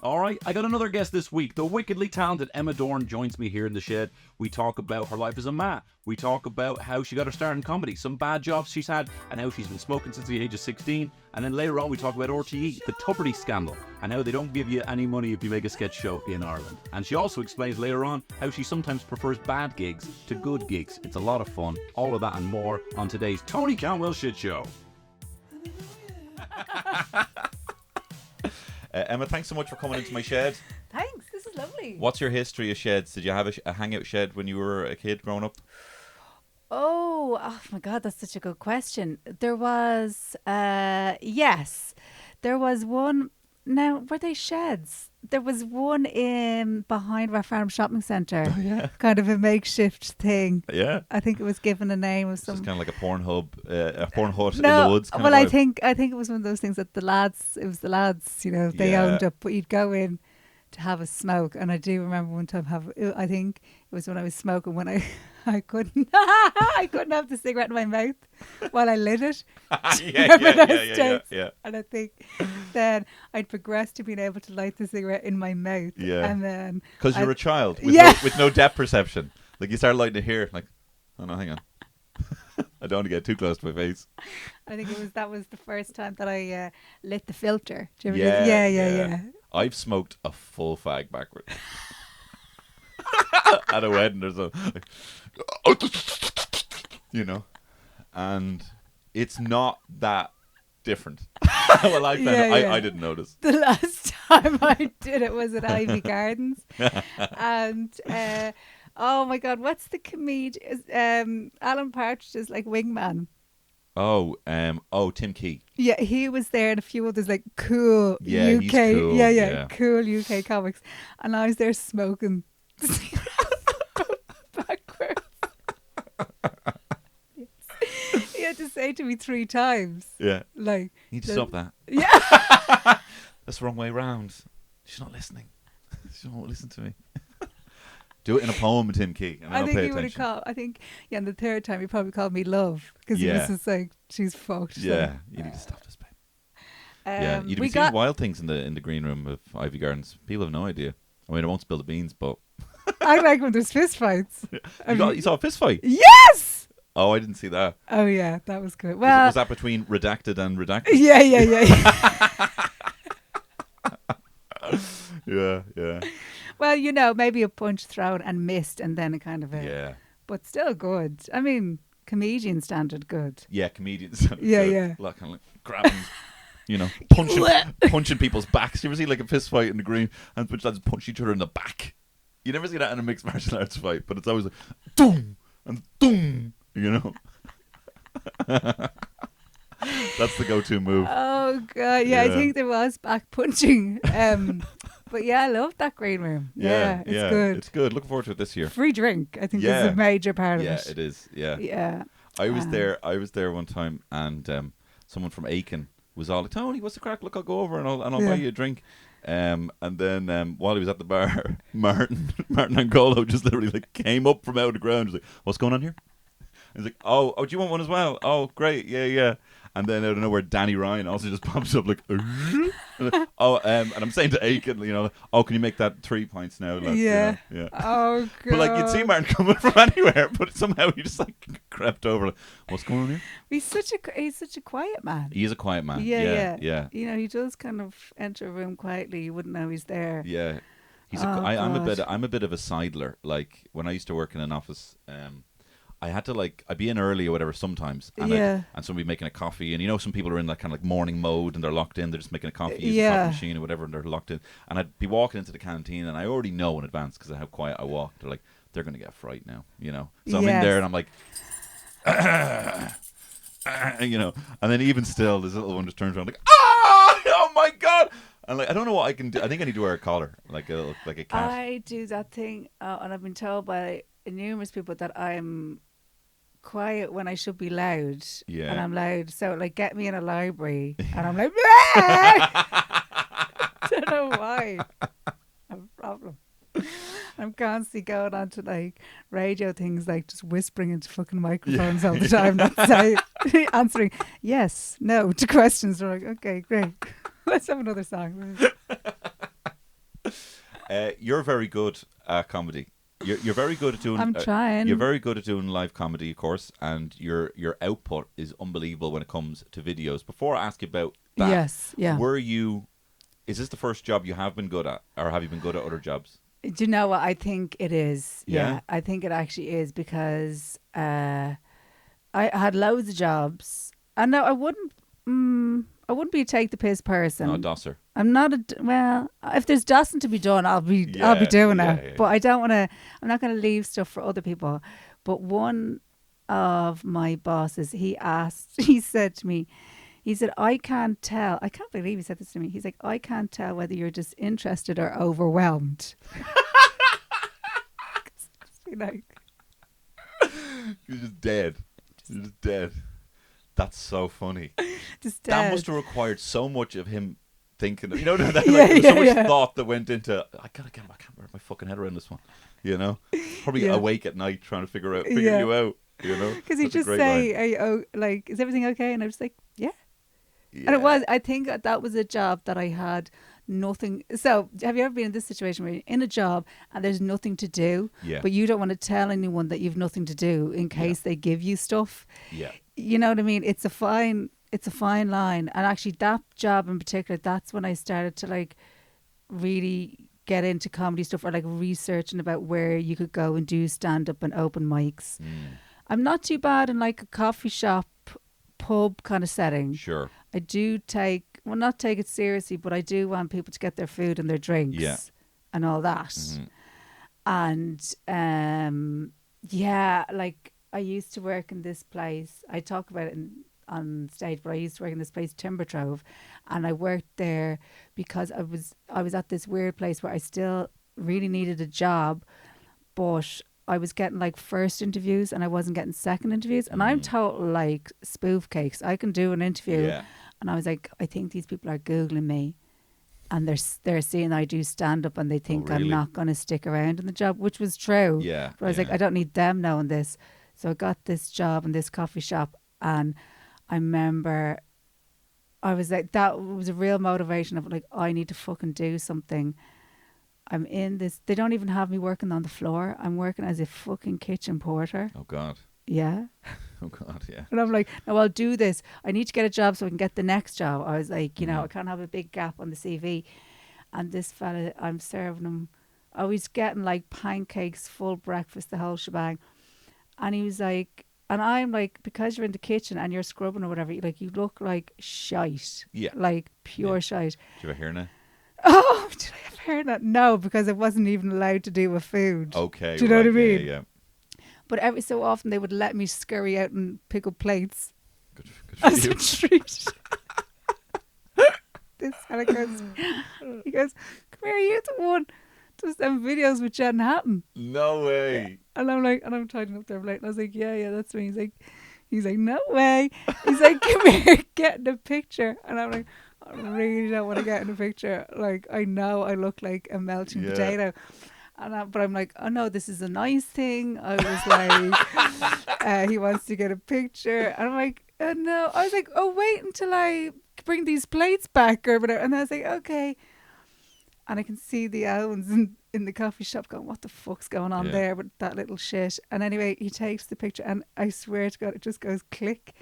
All right, I got another guest this week. The wickedly talented Emma Doran joins me here in the shed. We talk about her life as a ma. We talk about how she got her start in comedy, some bad jobs she's had, and how she's been smoking since the age of 16. And then later on, we talk about RTE, the Tupperty scandal, and how they don't give you any money if you make a sketch show in Ireland. And she also explains later on how she sometimes prefers bad gigs to good gigs. It's a lot of fun. All of that and more on today's Tony Cantwell Shit Show. Emma, thanks so much for coming into my shed. Thanks, this is lovely. What's your history of sheds? Did you have a hangout shed when you were a kid growing up? Oh my God, that's such a good question. There was, yes, there was one. Now, were they sheds? There was one in behind our farm shopping centre. Oh, yeah. Kind of a makeshift thing. Yeah. I think it was given a name of some. Just kind of like a porn hut in No, the woods. well, I think it was one of those things that the lads, they owned up, but you'd go in to have a smoke. And I do remember one time I think it was when I was smoking when I couldn't have the cigarette in my mouth while I lit it. Yeah. And I think then I'd progressed to being able to light the cigarette in my mouth. Yeah. And then because you're a child with no depth perception. Like you start lighting it here, like, oh no, hang on. I don't want to get too close to my face. I think that was the first time that I lit the filter. Do you ever Yeah, do that? Yeah. I've smoked a full fag backwards. At a wedding or something. You know? And it's not that different. Well, I found I didn't notice. The last time I did it was at Ivy Gardens. And oh my God, what's the comedian? Alan Partridge's like wingman. Tim Key. Yeah, he was there and a few others like cool UK. He's cool. Yeah, cool UK comics. And I was there smoking backwards. Yes. He had to say to me 3 times. Yeah. Like, you need to stop that. Yeah. That's the wrong way round. She's not listening. She won't listen to me. Do it in a poem with Tim Key. And I think pay he would have called. I think, and the third time he probably called me love because he was just like, she's fucked. Yeah, you need to stop this, babe. You'd be seeing wild things in the green room of Ivy Gardens. People have no idea. I mean, I won't spill the beans, but I like when there's fist fights. You saw a fist fight? Yes. Oh, I didn't see that. Oh yeah, that was good. Well, was that between redacted and redacted? Yeah. Yeah. Well, maybe a punch thrown and missed, and then a kind of but still good. I mean, comedian standard good. Yeah, comedian standard. Yeah, good. yeah. Like, kind of like grabbing, punching people's backs. You ever see like a fist fight in the green and which lads punch each other in the back? You never see that in a mixed martial arts fight, but it's always like doom and doom. That's the go-to move. Oh God, yeah. I think there was back punching. But yeah, I love that green room. Yeah, it's good. It's good. Looking forward to it this year. Free drink, I think, is a major part of it. Yeah, it is. Yeah. Yeah. I was there one time, and someone from Aiken was all like, "Tony, what's the crack? Look, I'll go over and I'll buy you a drink." And then while he was at the bar, Martin Angolo just literally like came up from out of the ground. He's like, "What's going on here?" He's like, "Oh, do you want one as well? Oh, great, yeah." And then out of nowhere, Danny Ryan also just pops up like, and I'm saying to Aiken, can you make that 3 pints now? Lads? Yeah. Yeah. Oh God. But like you'd see Martin coming from anywhere, but somehow he just like crept over. Like, what's going on here? He's such a quiet man. He is a quiet man. Yeah. He does kind of enter a room quietly. You wouldn't know he's there. Yeah. I'm a bit of a sidler. Like when I used to work in an office, I had to I'd be in early or whatever sometimes, and somebody making a coffee, and some people are in that kind of like morning mode and they're locked in, they're just making a coffee, using a coffee machine or whatever, and they're locked in, and I'd be walking into the canteen and I already know in advance because of how quiet I walk, they're like, they're going to get a fright now, so I'm in there and I'm like, and then even still this little one just turns around like, oh my God, and like I don't know what I can do. I think I need to wear a collar like a cat. I do that thing, and I've been told by numerous people that I'm quiet when I should be loud. Yeah. And I'm loud. So like get me in a library and I'm like I don't know why. I have a problem. I'm constantly going on to like radio things, like just whispering into fucking microphones all the time, not saying, answering yes, no to questions. We're like, okay, great. Let's have another song. You're very good at comedy. You're very good at doing. I'm trying. You're very good at doing live comedy, of course, and your output is unbelievable when it comes to videos. Before I ask you about that, Yes, yeah. Is this the first job you have been good at, or have you been good at other jobs? Do you know what? I think it is. Yeah? I think it actually is because I had loads of jobs. And no, I wouldn't be a take the piss person. No, dosser. I'm not if there's dossing to be done, I'll be doing it. Yeah. But I don't want to. I'm not going to leave stuff for other people. But one of my bosses, he said to me, he said, I can't tell. I can't believe he said this to me. He's like, I can't tell whether you're just interested or overwhelmed. Like, You're just dead. You're just dead. That's so funny. just That dead. must have required so much of him thinking. You know, that, like, Yeah, there was so much yeah. thought that went into. I can't wrap my fucking head around this one. You know, probably Yeah. awake at night trying to figure Yeah. you out. You know, Because he That's a just great say, line. are you, like, is everything okay? And I was like, yeah. Yeah. And it was, I think that was a job that I had nothing. So have you ever been in this situation where you're in a job and there's nothing to do, Yeah. but you don't want to tell anyone that you've nothing to do in case they give you stuff? Yeah. You know what I mean? It's a fine line. And actually that job in particular, that's when I started to like really get into comedy stuff, or like researching about where you could go and do stand up and open mics. I'm not too bad in like a coffee shop, pub kind of setting. Sure. I do not take it seriously, but I do want people to get their food and their drinks Yeah. and all that. And like I used to work in this place. I talk about it on stage, but I used to work in this place, Timber Trove, and I worked there because I was at this weird place where I still really needed a job, but I was getting like first interviews and I wasn't getting second interviews. And I'm total like spoof cakes. I can do an interview. Yeah. And I was like, I think these people are Googling me and they're seeing I do stand up and they think I'm really? not going to stick around in the job, which was true. Yeah. But I was like, I don't need them knowing this. So I got this job in this coffee shop, and I remember I was like, that was a real motivation of like, I need to fucking do something. I'm in this. They don't even have me working on the floor. I'm working as a fucking kitchen porter. Oh God. Yeah. Oh God. Yeah. And I'm like, no, I'll do this. I need to get a job so I can get the next job. I was like, you know, I can't have a big gap on the CV. And this fella, I'm serving him. I was getting like pancakes, full breakfast, the whole shebang. And he was like, and I'm like, because you're in the kitchen and you're scrubbing or whatever, like you look like shite. Yeah. Like pure shite. Do you have a hair now? Oh, did I have hair that? No, because I wasn't even allowed to do with food. Okay. Do you know what I right, mean? Yeah. But every so often they would let me scurry out and pick up plates Good as for a you. treat. This fella goes, he goes, come here, you the one does them videos with Jen Hatton. No way. And I'm like, and I'm tidying up their plate. And I was like, yeah, that's me. He's like, no way. He's like, come here, get in the picture. And I'm like, I really don't want to get in the picture. Like, I know I look like a melting potato. And but I'm like, oh no, this is a nice thing. I was like, he wants to get a picture. And I'm like, oh no. I was like, oh, wait until I bring these plates back or whatever. And I was like, okay. And I can see the Owens in the coffee shop going, what the fuck's going on there with that little shit? And anyway, he takes the picture and I swear to God, it just goes click.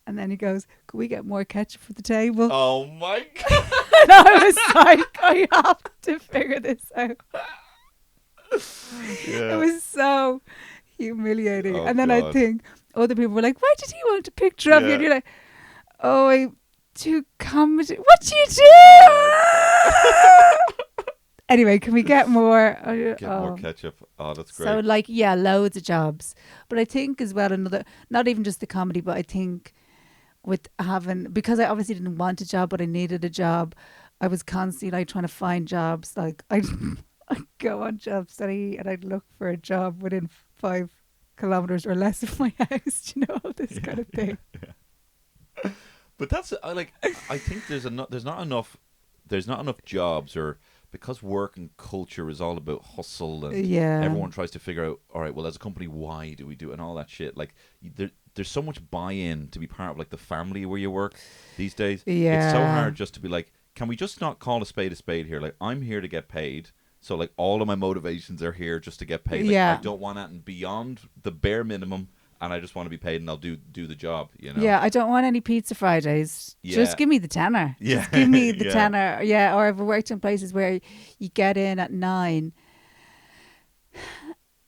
And then he goes, can we get more ketchup for the table? Oh my God. And I was like, I have to figure this out. Yeah. It was so humiliating. Oh, and then I God. think other people were like, why did he want a picture of you? Yeah. And you're like, oh, I do comedy. What do you do? Anyway, can we get more? Get more ketchup. Oh, that's great. So like, yeah, loads of jobs. But I think as well, not even just the comedy, but I think with because I obviously didn't want a job, but I needed a job. I was constantly like trying to find jobs. Like I'd go on job study and I'd look for a job within 5 kilometers or less of my house. You know, this kind of thing. Yeah. But that's I think there's not enough jobs, or because work and culture is all about hustle and everyone tries to figure out, all right, well, as a company, why do we do it and all that shit. Like there's so much buy-in to be part of like the family where you work these days. Yeah. It's so hard just to be like, can we just not call a spade here? Like, I'm here to get paid. So like all of my motivations are here just to get paid. Like, Yeah. I don't want anything beyond the bare minimum, and I just want to be paid, and I'll do the job. You know. Yeah, I don't want any pizza Fridays. Yeah. Just give me the tenner. Yeah. Just give me the Yeah. tenner. Yeah, or I've worked in places where you get in at 9,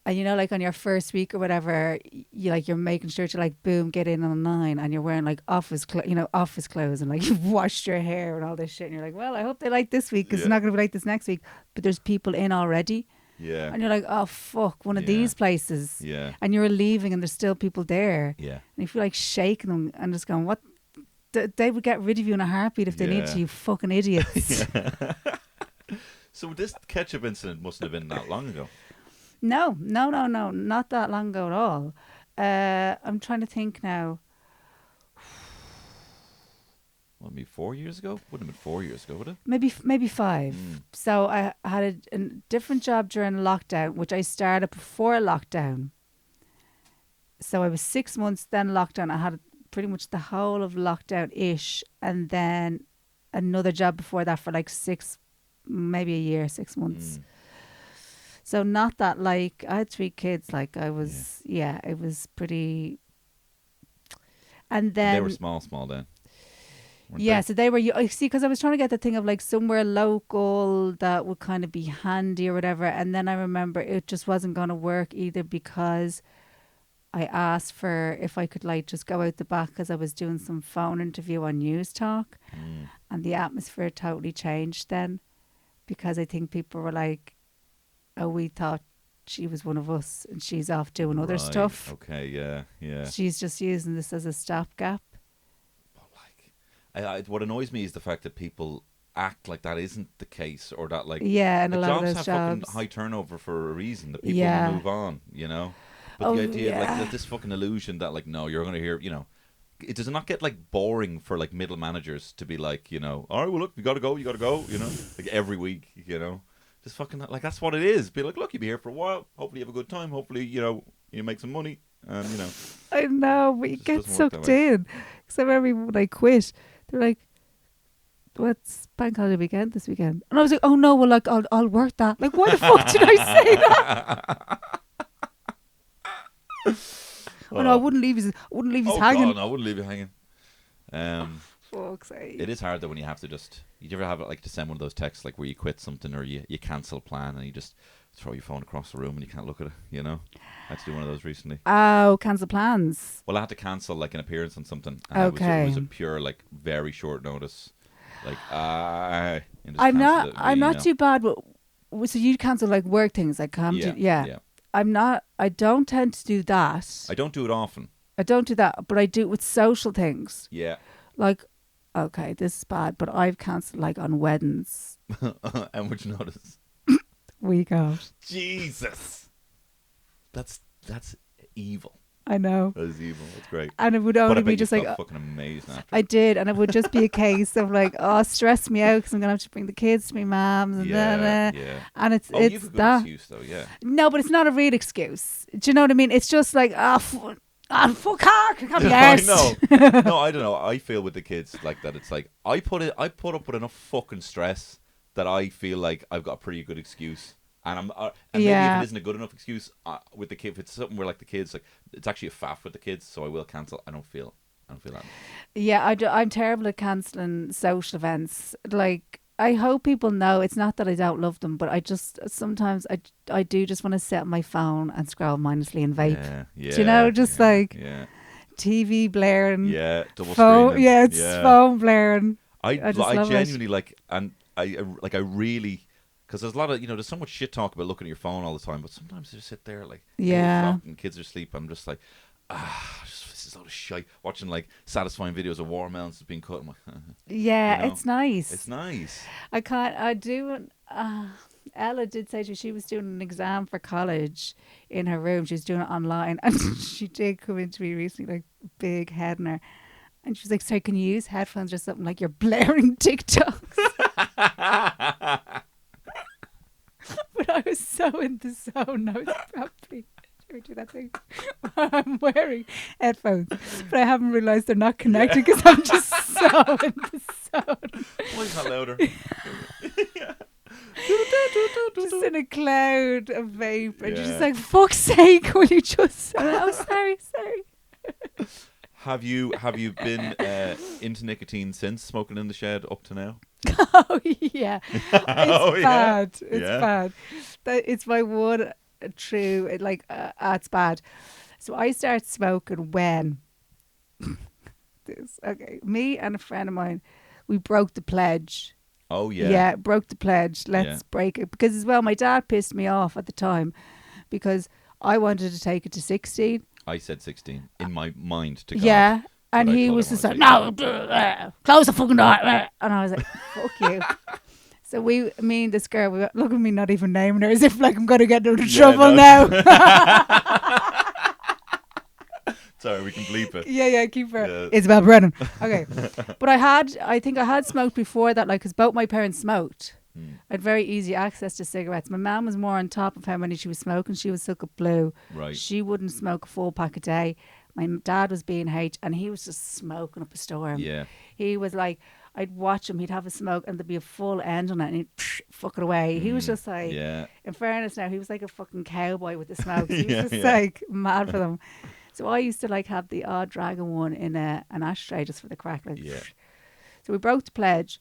and you know, like on your first week or whatever, you're making sure to like boom get in on 9, and you're wearing like office clothes, and like you've washed your hair and all this shit, and you're like, well, I hope they like this week because it's Yeah. not going to be like this next week. But there's people in already, Yeah. and you're like, oh fuck, one of Yeah. these places. Yeah. And you're leaving, and there's still people there. Yeah. And you feel like shaking them and just going, what? They would get rid of you in a heartbeat if they needed Yeah. to, you fucking idiots. So this ketchup incident mustn't have been that long ago. No, not that long ago at all. I'm trying to think now. Well, maybe 4 years ago? Wouldn't have been 4 years ago, would it? Maybe 5. So I had a different job during lockdown, which I started before lockdown. So I was 6 months, then lockdown. I had pretty much the whole of lockdown-ish, and then another job before that for like 6 months. So not that, like, I had 3 kids, like I was, it was pretty. And then They were small then. weren't yeah, they? so they were, you see, because I was trying to get the thing of like somewhere local that would kind of be handy or whatever. And then I remember it just wasn't going to work either, because I asked for if I could like just go out the back because I was doing some phone interview on News Talk, and the atmosphere totally changed then, because I think people were like, oh, we thought she was one of us and she's off doing other Right, stuff. Okay, yeah. She's just using this as a stopgap. What annoys me is the fact that people act like that isn't the case, or that like Yeah, and a lot of jobs those have fucking jobs. high turnover for a reason, that people Yeah. move on, you know. But Oh, the idea of yeah. like this fucking illusion that like, no, you're gonna hear, you know, it does not get like boring for like middle managers to be like, you know, all right, well look, you gotta go, you know, like every week, you know, just fucking like that's what it is. Be like, look, you'll be here for a while. Hopefully you have a good time. Hopefully, you know, you make some money, and you know. I know, but you Just get doesn't work that sucked way. in. Because I remember when I quit, they're like, what's bank holiday weekend this weekend? And I was like, oh no, well, like, I'll work that. Like, why the fuck did I say that? Oh no, I wouldn't leave his hanging. God, no, I wouldn't leave you hanging. Fuck's sake. It is hard though when you have to just. You ever have it like to send one of those texts like where you quit something or you cancel a plan and you just throw your phone across the room and you can't look at it, you know? I had to do one of those recently. Oh, cancel plans. Well, I had to cancel like an appearance on something. And Okay. It was a pure like very short notice. Like and just I'm cancelled it not via too bad, but so you cancel like work things like comedy. email. Yeah. I don't tend to do that. I don't do it often. I don't do that, but I do it with social things. Yeah. Like, okay, this is bad, but I've cancelled like on weddings. And which notice? Week out. Jesus. That's evil. I know. That is evil. That's great. And it would But I only bet be you just like, felt fucking amazing after. I did, and it would just be a case of like, oh, stress me out because I'm gonna have to bring the kids to my mum's and yeah. and it's Oh, you've a good that. excuse though, yeah. No, but it's not a real excuse. Do you know what I mean? It's just like, fuck off, I can't be I arsed. know. No, I don't know. I feel with the kids like that. It's like I put up with enough fucking stress that I feel like I've got a pretty good excuse. And and maybe if Yeah. it isn't a good enough excuse with the kid, if it's something where like the kids, like it's actually a faff with the kids, so I will cancel. I don't feel that. Yeah, I'm terrible at cancelling social events. Like, I hope people know it's not that I don't love them, but I just sometimes I do just want to sit on my phone and scroll mindlessly and vape. Yeah. Do you know, just like yeah, TV blaring, double phone, screening. yeah, it's phone blaring. I just love it. genuinely like, and I really, because there's a lot of, there's so much shit talk about looking at your phone all the time, but sometimes I just sit there like 8 Yeah. o'clock and kids are asleep. I'm just like, this is a lot of shite. Watching like satisfying videos of watermelons being cut. I'm like, Yeah, you know, it's nice. it's nice. I do. Ella did say to me she was doing an exam for college in her room. She was doing it online, and she did come into me recently, like big head in her, and she was like, "Sorry, can you use headphones or something? Like you're blaring TikToks." But I was so in the zone. I was probably do that thing. I'm wearing headphones, but I haven't realised they're not connected because I'm just so in the zone. Why is that louder? just in a cloud of vape. And you're just Yeah. like, fuck's sake, will you just... Oh, sorry. Have you been into nicotine since smoking in the shed up to now? Oh, yeah. It's bad. It's Yeah. bad. It's my one true, it's bad. So I started smoking when... Okay, me and a friend of mine, we broke the pledge. Oh yeah. Yeah, broke the pledge. Let's Yeah. break it. Because as well, my dad pissed me off at the time because I wanted to take it to 16. I said 16 in my mind to God. Yeah. And but I he thought was I just wanted like, to no, close the fucking door. And I was like, fuck you. So me and this girl, we were, look at me not even naming her as if like I'm going to get into trouble now. Sorry, we can bleep it. Yeah, keep her. Yeah. Isabel Brennan. Okay. But I think I had smoked before that, like, because both my parents smoked. I had very easy access to cigarettes. My mum was more on top of how many she was smoking. She was suck up blue. Right. She wouldn't smoke a full pack a day. My dad was B&H and he was just smoking up a storm. Yeah. He was like, I'd watch him, he'd have a smoke and there'd be a full end on it and he'd fuck it away. He was just like, Yeah. in fairness now, he was like a fucking cowboy with the smokes. He was Yeah, just yeah. like mad for them. So I used to like have the odd dragon one in an ashtray just for the crack. Like, Yeah. So we broke the pledge.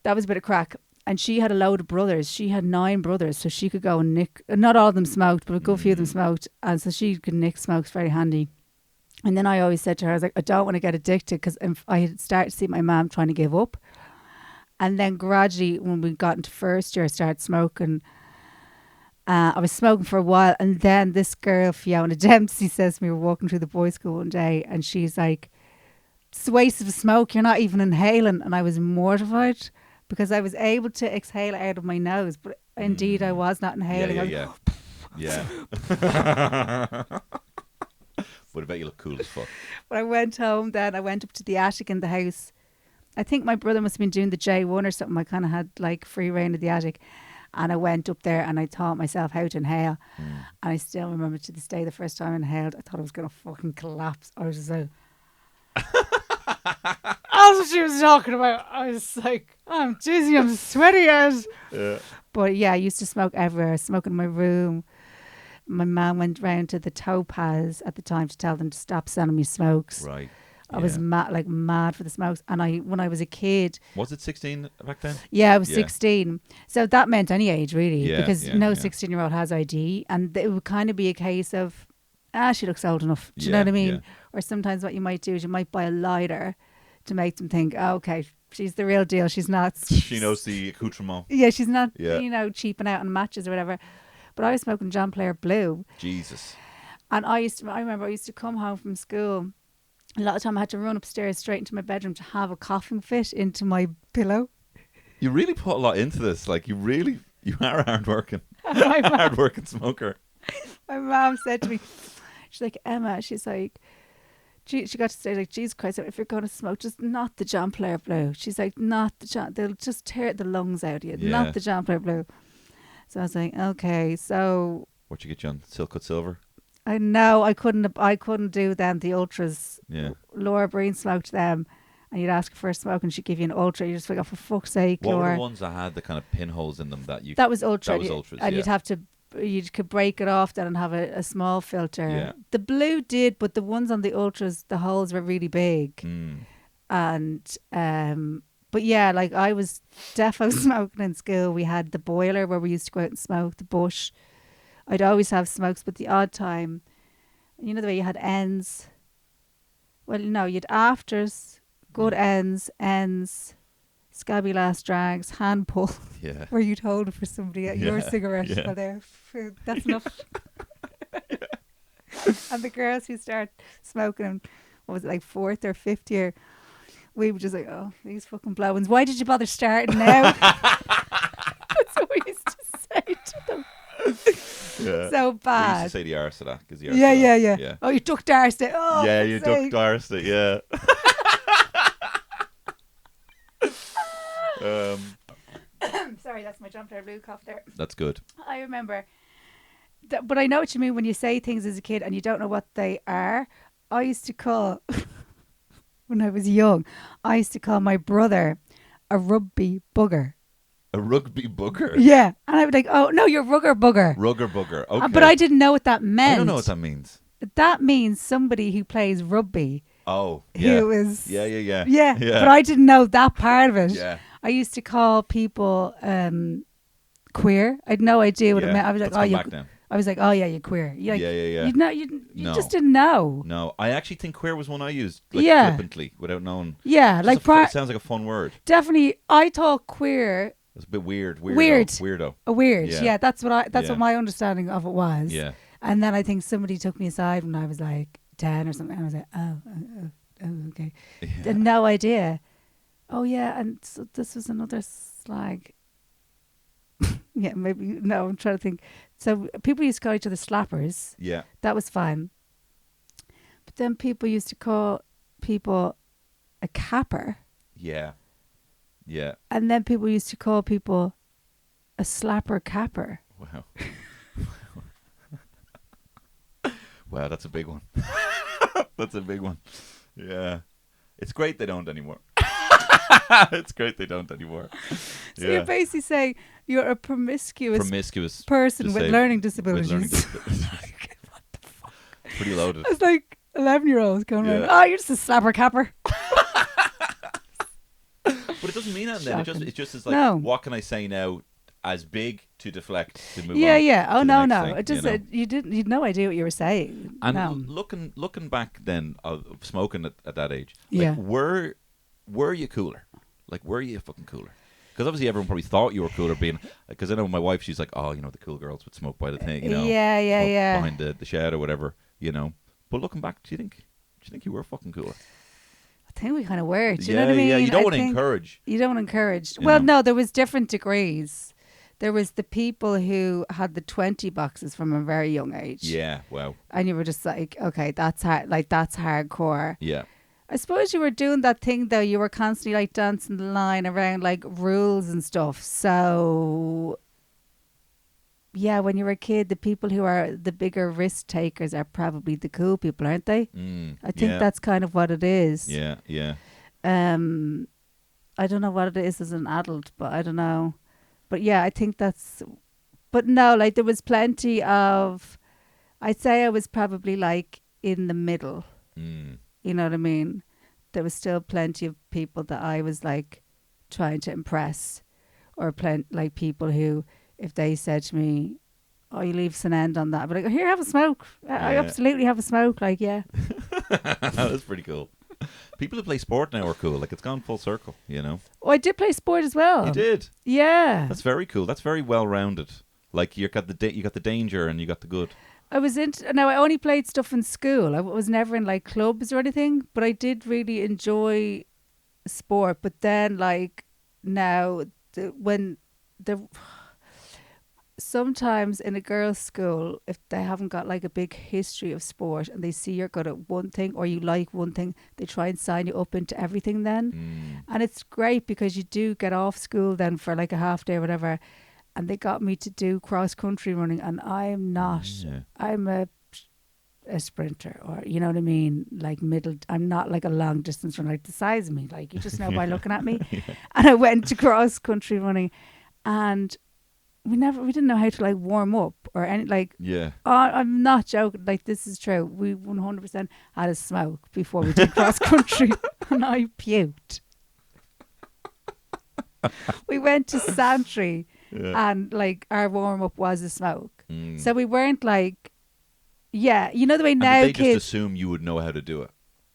That was a bit of crack. And she had a load of brothers. She had 9 brothers, so she could go and nick. Not all of them smoked, but a good few of them smoked. And so she could nick smokes, very handy. And then I always said to her, I was like, I don't want to get addicted because I had started to see my mum trying to give up. And then gradually, when we got into first year, I started smoking. I was smoking for a while. And then this girl, Fiona Dempsey, says to me, we were walking through the boys' school one day, and she's like, it's a waste of smoke. You're not even inhaling. And I was mortified because I was able to exhale out of my nose. But indeed, I was not inhaling. I was, Yeah. But I bet you look cool as fuck. But I went home then. I went up to the attic in the house. I think my brother must have been doing the J1 or something. I kind of had like free reign of the attic. And I went up there and I taught myself how to inhale. And I still remember to this day, the first time I inhaled, I thought I was going to fucking collapse. I was just like... That's what she was talking about. I was like, I'm dizzy, I'm sweaty as. Yeah. But yeah, I used to smoke everywhere. Smoke in my room. My mum went round to the Topaz at the time to tell them to stop selling me smokes. Right. I was mad for the smokes. And when I was a kid... Was it 16 back then? Yeah, I was 16. So that meant any age, really. Yeah, because yeah, no yeah. 16-year-old has ID. And it would kind of be a case of, she looks old enough. Do you know Yeah, what I mean? yeah. Or sometimes what you might do is you might buy a lighter to make them think, oh, okay, she's the real deal. She's not... She knows the accoutrement. Yeah, she's not, Yeah. cheaping out on matches or whatever. But I was smoking John Player Blue. Jesus. And I remember I used to come home from school. A lot of time I had to run upstairs straight into my bedroom to have a coughing fit into my pillow. You really put a lot into this. Like, you are hardworking. My mum- Hardworking smoker. My mom said to me, she's like, Emma, she's like, she got to say, like, Jesus Christ, if you're going to smoke, just not the John Player Blue. She's like, not the John, they'll just tear the lungs out of you. Yeah. Not the John Player Blue. So I was like, okay, so... What you get, John? Silk cut silver? I know I couldn't do them, the ultras. Yeah. Laura Breen smoked them. And you'd ask her for a smoke and she'd give you an ultra. You just like, oh, for fuck's sake, What were Laura. the ones that had the kind of pinholes in them that you... That was ultra. That was ultras, And yeah. you'd have to... You could break it off then and have a small filter. Yeah. The blue did, but the ones on the ultras, the holes were really big. And but yeah, like I was defo smoking in school. We had the boiler where we used to go out and smoke, the bush. I'd always have smokes, but the odd time, you know the way you had ends. Well, no, you'd afters, good ends, scabby last drags, hand pull. Yeah. Where you'd hold it for somebody at your cigarette. Yeah. Well, there, that's enough. And the girls who start smoking in, what was it, like 4th or 5th year, we were just like, oh, these fucking blowins. Why did you bother starting now? That's what we used to say to them. Yeah. So We bad. used to say the arse of that. 'Cause the arse Yeah, of that. yeah. Oh, you ducked Darstay. Oh, Yeah, for you sake. ducked arse it, yeah. Sorry, that's my John Player Blue cough there. That's good. I remember, but I know what you mean when you say things as a kid and you don't know what they are. I used to call, when I was young, I used to call my brother a rugby bugger. A rugby booger. Yeah. And I would like, oh, no, you're rugger booger. Rugger booger. Okay. But I didn't know what that meant. I don't know what that means. That means somebody who plays rugby. Oh, yeah. Who is... Yeah. Yeah. But I didn't know that part of it. Yeah. I used to call people queer. I had no idea what it meant. I was like, oh, yeah, you're queer. You're like, Yeah. You just didn't know. No, I actually think queer was one I used like flippantly without knowing. Yeah, like it sounds like a fun word. Definitely, I thought queer. It's a bit weird. Weirdo. A weird. Yeah, that's what my understanding of it was. Yeah. And then I think somebody took me aside when I was like 10 or something. And I was like, oh, okay. Yeah. No idea. Oh yeah, and so this was another slag. Yeah, maybe no. I'm trying to think. So people used to call each other slappers. Yeah, that was fine. But then people used to call people a capper. Yeah. And then people used to call people a slapper capper. Wow. Wow, that's a big one. That's a big one. Yeah, it's great they don't anymore. It's great they don't anymore. So you're basically saying you're a promiscuous person with learning disabilities. What the fuck? Pretty loaded. It's like 11-year-olds going around, oh, you're just a slapper capper. But it doesn't mean that then. It just is like, what can I say now as big to deflect to move on? Yeah. Oh, no. Thing, it just you'd no idea what you were saying. And looking back then of smoking at that age, like, were you cooler? Like, were you fucking cooler? Because obviously everyone probably thought you were cooler because I know my wife, she's like, oh, the cool girls would smoke by the thing, Yeah. behind the shed or whatever, But looking back, do you think you were fucking cooler? I think we kind of were. Do you know what I mean? Yeah, you don't want to encourage. You don't encourage. Well, no, there was different degrees. There was the people who had the 20 boxes from a very young age. Yeah, wow. And you were just like, okay, that's hard. Like, that's hardcore. Yeah. I suppose you were doing that thing though. You were constantly like dancing the line around like rules and stuff. So yeah, when you were a kid, the people who are the bigger risk takers are probably the cool people, aren't they? I think that's kind of what it is. Yeah. I don't know what it is as an adult, but I don't know. But yeah, I think that's. But no, like there was plenty of. I'd say I was probably like in the middle. You know what I mean? There was still plenty of people that I was like trying to impress, or like people who, if they said to me, "Oh, you leave an end on that," I'd be like, "Here, have a smoke." I absolutely have a smoke. Like, yeah. That's pretty cool. People who play sport now are cool. Like, it's gone full circle, Oh, I did play sport as well. You did? Yeah. That's very cool. That's very well rounded. Like, you got the danger and you got the good. I only played stuff in school. I was never in like clubs or anything, but I did really enjoy sport. But then like now sometimes in a girls' school, if they haven't got like a big history of sport and they see you're good at one thing or you like one thing, they try and sign you up into everything then. And it's great because you do get off school then for like a half day or whatever. And they got me to do cross country running, and I'm not. I'm a sprinter, or you know what I mean, like middle. I'm not like a long distance runner, like the size of me. Like you just know by looking at me. And I went to cross country running, and we didn't know how to like warm up or any like. Yeah. I'm not joking. Like this is true. We 100% had a smoke before we did cross country, and I puked. We went to Santry. Yeah. And like our warm up was a smoke, so we weren't like, you know the way now did they just assume you would know how to do it?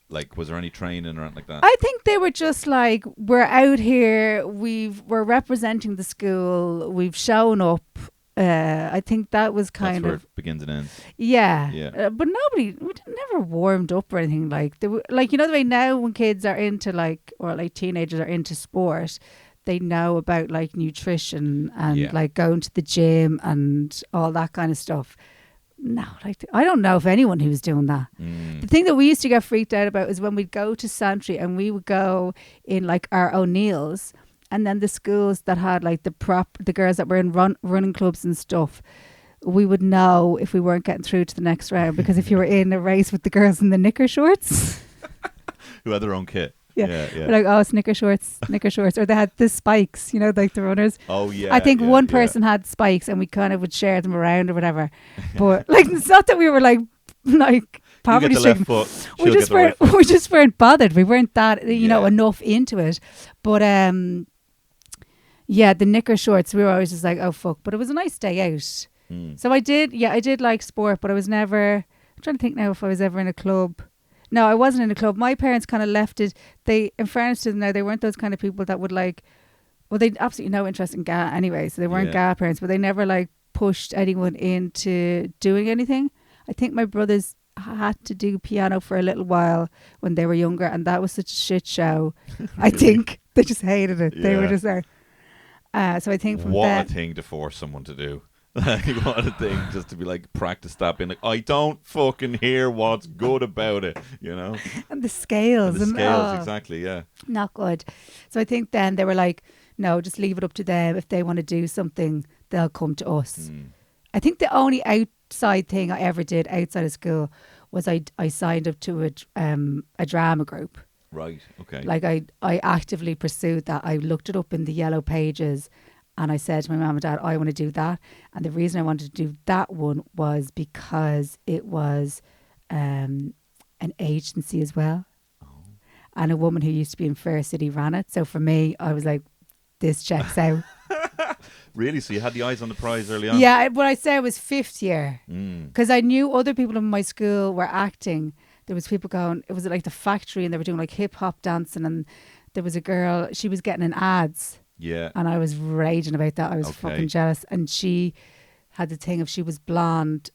Like, was there any training or anything like that? I think they were just like, we're out here, we're representing the school, we've shown up. I think that was That's where it begins and ends. Yeah. But we never warmed up or anything like. They were, like, you know the way now when kids are into like, or like teenagers are into sport, they know about like nutrition and like going to the gym and all that kind of stuff. No, like I don't know if anyone who was doing that. The thing that we used to get freaked out about is when we'd go to Santry and we would go in like our O'Neill's, and then the schools that had like the girls that were in running clubs and stuff, we would know if we weren't getting through to the next round because if you were in a race with the girls in the knicker shorts who had their own kit. Yeah. We're like, oh, Snicker shorts. Or they had the spikes, you know, like the runners. Oh yeah. I think yeah, one yeah. person had spikes and we kind of would share them around or whatever. But like, it's not that we were like You get poverty the left stricken. foot. We she'll just get the right weren't. foot. We just weren't bothered. We weren't that, you know, Yeah. enough into it. But yeah, the knicker shorts. We were always just like, oh fuck. But it was a nice day out. So I did like sport, but I was never. I'm trying to think now if I was ever in a club. No, I wasn't in a club. My parents kind of left it. They, in fairness to them now, they weren't those kind of people that would like. Well, they absolutely no interest in GA anyway, so they weren't GA parents. But they never like pushed anyone into doing anything. I think my brothers had to do piano for a little while when they were younger, and that was such a shit show. I think they just hated it. They were just there. So I think from what a thing to force someone to do. Like, what a thing just to be like, practice that, being like, I don't fucking hear what's good about it, you know? And the scales. Exactly, yeah. Not good. So I think then they were like, no, just leave it up to them. If they want to do something, they'll come to us. I think the only outside thing I ever did outside of school was I signed up to a drama group. Right, okay. Like I actively pursued that. I looked it up in the yellow pages and I said to my mum and dad, I want to do that. And the reason I wanted to do that one was because it was an agency as well. Oh. And a woman who used to be in Fair City ran it. So for me, I was like, this checks out. Really? So you had the eyes on the prize early on? Yeah, what I say was fifth year. Because I knew other people in my school were acting. There was people going, it was like the factory and they were doing like hip hop dancing, and there was a girl, she was getting in ads. Yeah. And I was raging about that. I was fucking jealous. And she had the thing of, she was blonde,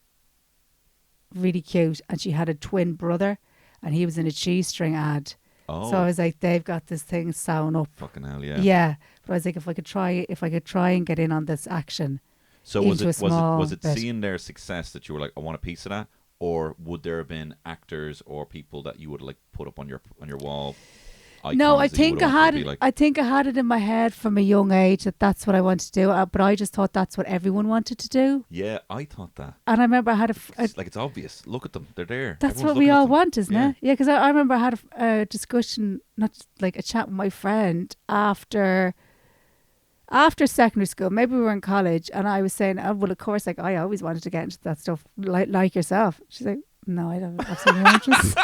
really cute, and she had a twin brother and he was in a cheese string ad. Oh. So I was like, they've got this thing sewn up. Fucking hell, yeah. Yeah. But I was like, if I could try and get in on this action. So was it seeing their success that you were like, I want a piece of that? Or would there have been actors or people that you would like put up on your wall? No, I think I had it. I think I had it in my head from a young age that that's what I wanted to do. But I just thought that's what everyone wanted to do. Yeah, I thought that. And I remember I had it's obvious. Look at them; they're there. That's Everyone's what we all them. want, isn't it? Yeah, because I remember I had a discussion, not like a chat with my friend after secondary school. Maybe we were in college, and I was saying, "Oh, well, of course, like I always wanted to get into that stuff, like yourself." She's like, "No, I don't have absolutely no interest."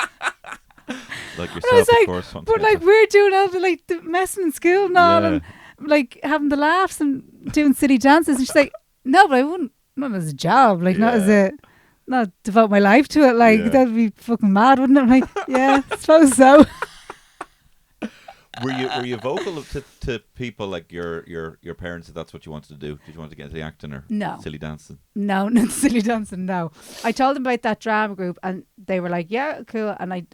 Like yourself, of course. But like we're doing all the like the messing in school and all, and like having the laughs and doing silly dances. And she's like, "No, but I wouldn't. Not as a job, like not as a, not devote my life to it. Like that'd be fucking mad, wouldn't it?" I'm like, yeah, I suppose so. Were you vocal to people like your parents, if that's what you wanted to do? Did you want to get into the acting or silly dancing? No, not silly dancing. No, I told them about that drama group, and they were like, "Yeah, cool." And I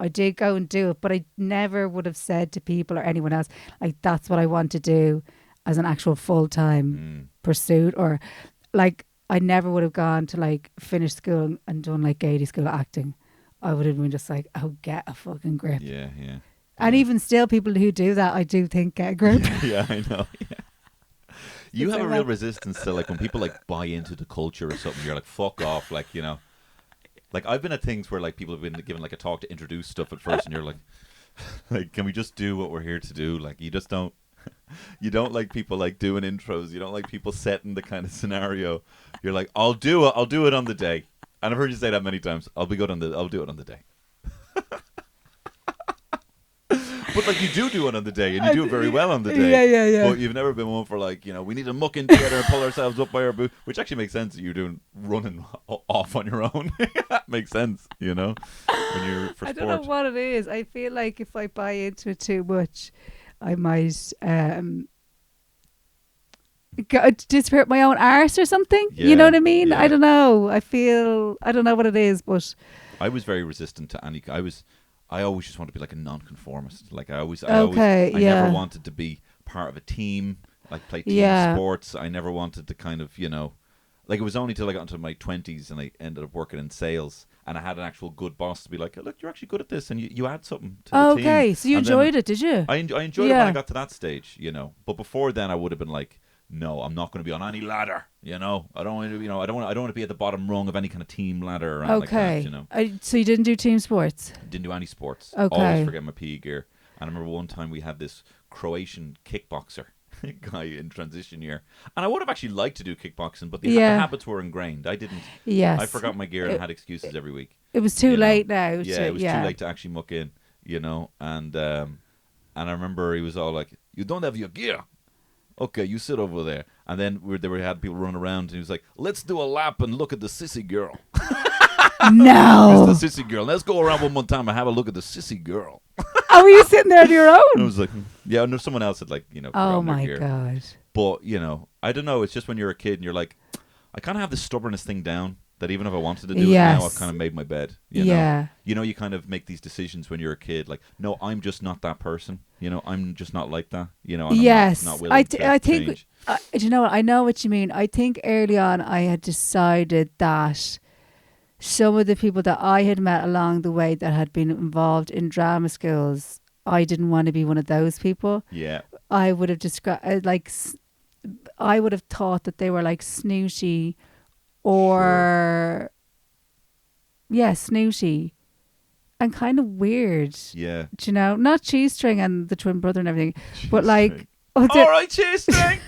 did go and do it, but I never would have said to people or anyone else, like, that's what I want to do as an actual full-time pursuit. Or like, I never would have gone to like finish school and done like Gaiety school acting. I would have been just like, oh, get a fucking grip. Yeah. And even still, people who do that, I do think get a grip. Yeah, I know. Yeah. You have a real resistance to like when people like buy into the culture or something. You're like, fuck off, like, you know. Like, I've been at things where like people have been given like a talk to introduce stuff at first, and you're like, can we just do what we're here to do? Like, you just don't. You don't like people like doing intros. You don't like people setting the kind of scenario. You're like, I'll do it on the day. And I've heard you say that many times. I'll do it on the day. But like, you do it on the day, and you do it very well on the day. Yeah. But you've never been one for like, you know, we need to muck in together and pull ourselves up by our boot, which actually makes sense that you're doing running off on your own. That makes sense, you know, when you're for sport. I don't know what it is. I feel like if I buy into it too much, I might disappear my own arse or something. Yeah, you know what I mean? Yeah. I don't know. I don't know what it is, but I was very resistant to any. I always just wanted to be like a non-conformist. Like I never wanted to be part of a team, like play team sports. I never wanted to kind of, you know, like it was only till I got into my 20s and I ended up working in sales, and I had an actual good boss to be like, look, you're actually good at this, and you add something to the team. Okay, so you enjoyed it, did you? I enjoyed it when I got to that stage, you know. But before then, I would have been like, no, I'm not going to be on any ladder. You know, I don't want to. You know, I don't want to be at the bottom rung of any kind of team ladder or anything like that. You know. So you didn't do team sports? Didn't do any sports. Okay. Always forget my PE gear. And I remember one time we had this Croatian kickboxer guy in transition year, and I would have actually liked to do kickboxing, but the habits were ingrained. I didn't. Yes. I forgot my gear and had excuses every week. It was too late now. Yeah, it was too late to actually muck in, and I remember he was all like, "You don't have your gear. Okay, you sit over there." And then we had people running around, and he was like, "Let's do a lap and look at the sissy girl." No. It's the sissy girl. Let's go around one more time and have a look at the sissy girl. Oh, were you sitting there on your own? And I was like, yeah, and someone else had Oh my God. But, I don't know. It's just when you're a kid and you're like, I kind of have this stubbornness thing down that even if I wanted to do it now, I've kind of made my bed. You know? You kind of make these decisions when you're a kid. Like, no, I'm just not that person. I'm just not like that. And yes. I'm not willing to think, change. Do you know what? I know what you mean. I think early on I had decided that some of the people that I had met along the way that had been involved in drama schools, I didn't want to be one of those people. Yeah. I would have described I would have thought that they were like snooty or snooty and kind of weird. Yeah. Do you know? Not Cheese String and the twin brother and everything, but like all right, Cheese String.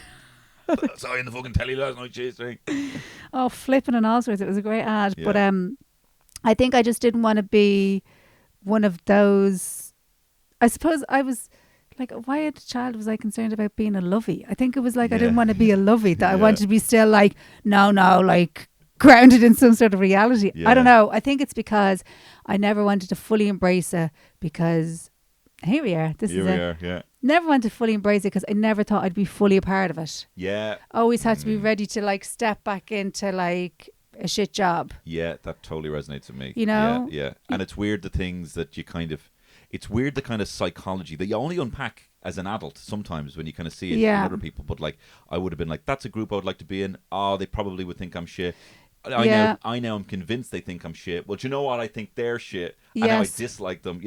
Sorry, in the fucking telly last night, Cheese String. Oh, flipping and all sorts. It was a great ad. Yeah. But I think I just didn't want to be one of those. I suppose I was like, why as a child was I concerned about being a lovey? I think it was like I didn't want to be a lovey, that I wanted to be still like, no, like grounded in some sort of reality. Yeah. I don't know. I think it's because I never wanted to fully embrace it because here we are. Yeah. Never wanted to fully embrace it because I never thought I'd be fully a part of it. Yeah. Always had to be ready to like step back into like a shit job. Yeah, that totally resonates with me. Yeah. And it's weird the things that you it's weird the kind of psychology that you only unpack as an adult sometimes when you kind of see it in other people. But like, I would have been like, that's a group I would like to be in. Oh, they probably would think I'm shit. I know I'm convinced they think I'm shit. Well, do you know what? I think they're shit. Yes. I know I dislike them,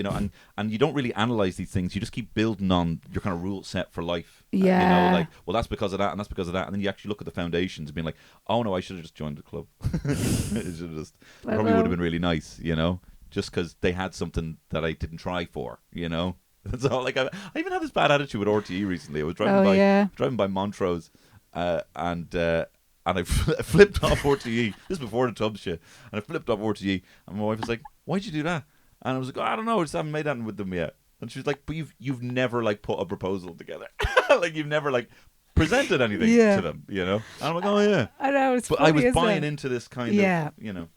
and you don't really analyze these things. You just keep building on your kind of rule set for life. Yeah. Like, well, that's because of that, and that's because of that. And then you actually look at the foundations and being like, oh no, I should have just joined the club. It probably would have been really nice, just because they had something that I didn't try for, That's all. Like, I even had this bad attitude with RTE recently. I was driving by Montrose, and I flipped off RTE. This is before the tub shit. And I flipped off RTE. And my wife was like, why'd you do that? And I was like, I don't know. I just haven't made that with them yet. And she was like, but you've never like put a proposal together. Like you've never like presented anything to them, And I'm like, oh yeah. I know. It's but funny, I was buying into this kind of, And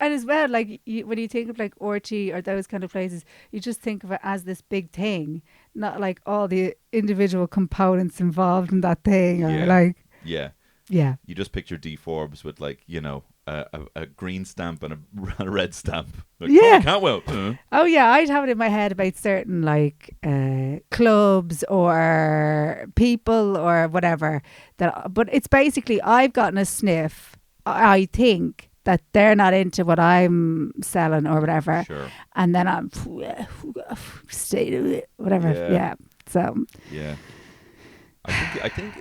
as well, like when you think of like RTE or those kind of places, you just think of it as this big thing, not like all the individual components involved in that thing. Or like, yeah. You just picture D Forbes with like, a green stamp and a red stamp. Like, Cantwell. Oh yeah, I'd have it in my head about certain like clubs or people or whatever. But it's basically I've gotten a sniff, I think, that they're not into what I'm selling or whatever. Sure. And then I'm whatever. Yeah. So. Yeah. I think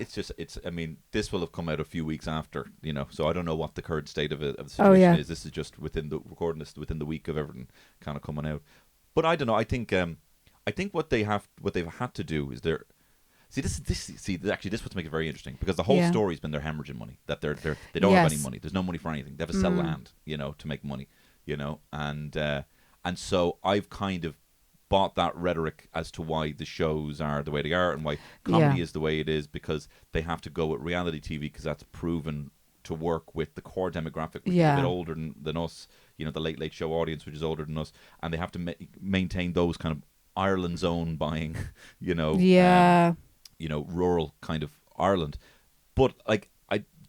this will have come out a few weeks after, so I don't know what the current state of the situation is. This is just within the week of everything kind of coming out. But I don't know. I think what they've had to do is this what's make it very interesting, because the whole story's been they're hemorrhaging money, that they don't have any money. There's no money for anything. They have to sell land, to make money, and so I've kind of bought that rhetoric as to why the shows are the way they are and why comedy is the way it is, because they have to go with reality TV because that's proven to work with the core demographic, which is a bit older than us, the Late Show audience, which is older than us, and they have to maintain those kind of Ireland's own buying, rural kind of Ireland. But like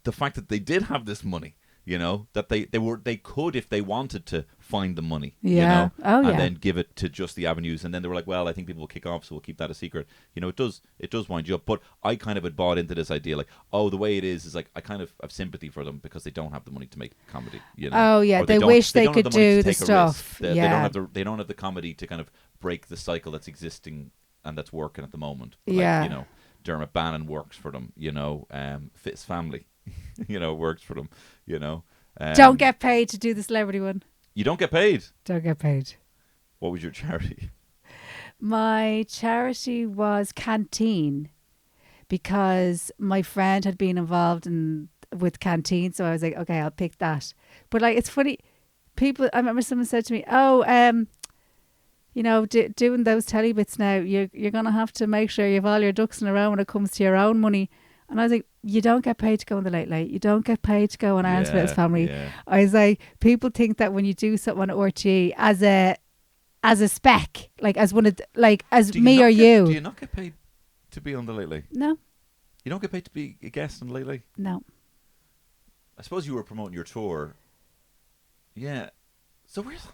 the fact that they did have this money, that they could, if they wanted to, find the money, and then give it to just the avenues, and then they were like, well, I think people will kick off, so we'll keep that a secret. It does wind you up. But I kind of had bought into this idea, like, oh, the way it is like I kind of have sympathy for them because they don't have the money to make comedy. Oh yeah, they wish they could do the stuff. They don't have the comedy to kind of break the cycle that's existing and that's working at the moment. But Dermot Bannon works for them. Fitz Family, works for them. Don't get paid to do the celebrity one. You don't get paid. Don't get paid. What was your charity? My charity was Canteen, because my friend had been involved with Canteen, so I was like, okay, I'll pick that. But like, it's funny. People, I remember someone said to me, "Oh, doing those telly bits now, you're gonna have to make sure you have all your ducks in a row when it comes to your own money." And I was like, "You don't get paid to go on the Late Late. You don't get paid to go on Aaron's Village Family." Yeah. I was like, people think that when you do something on RTE as a spec, like as one of me or you. Do you not get paid to be on the Late Late? No. You don't get paid to be a guest on the Late Late? No. I suppose you were promoting your tour. Yeah. So where's...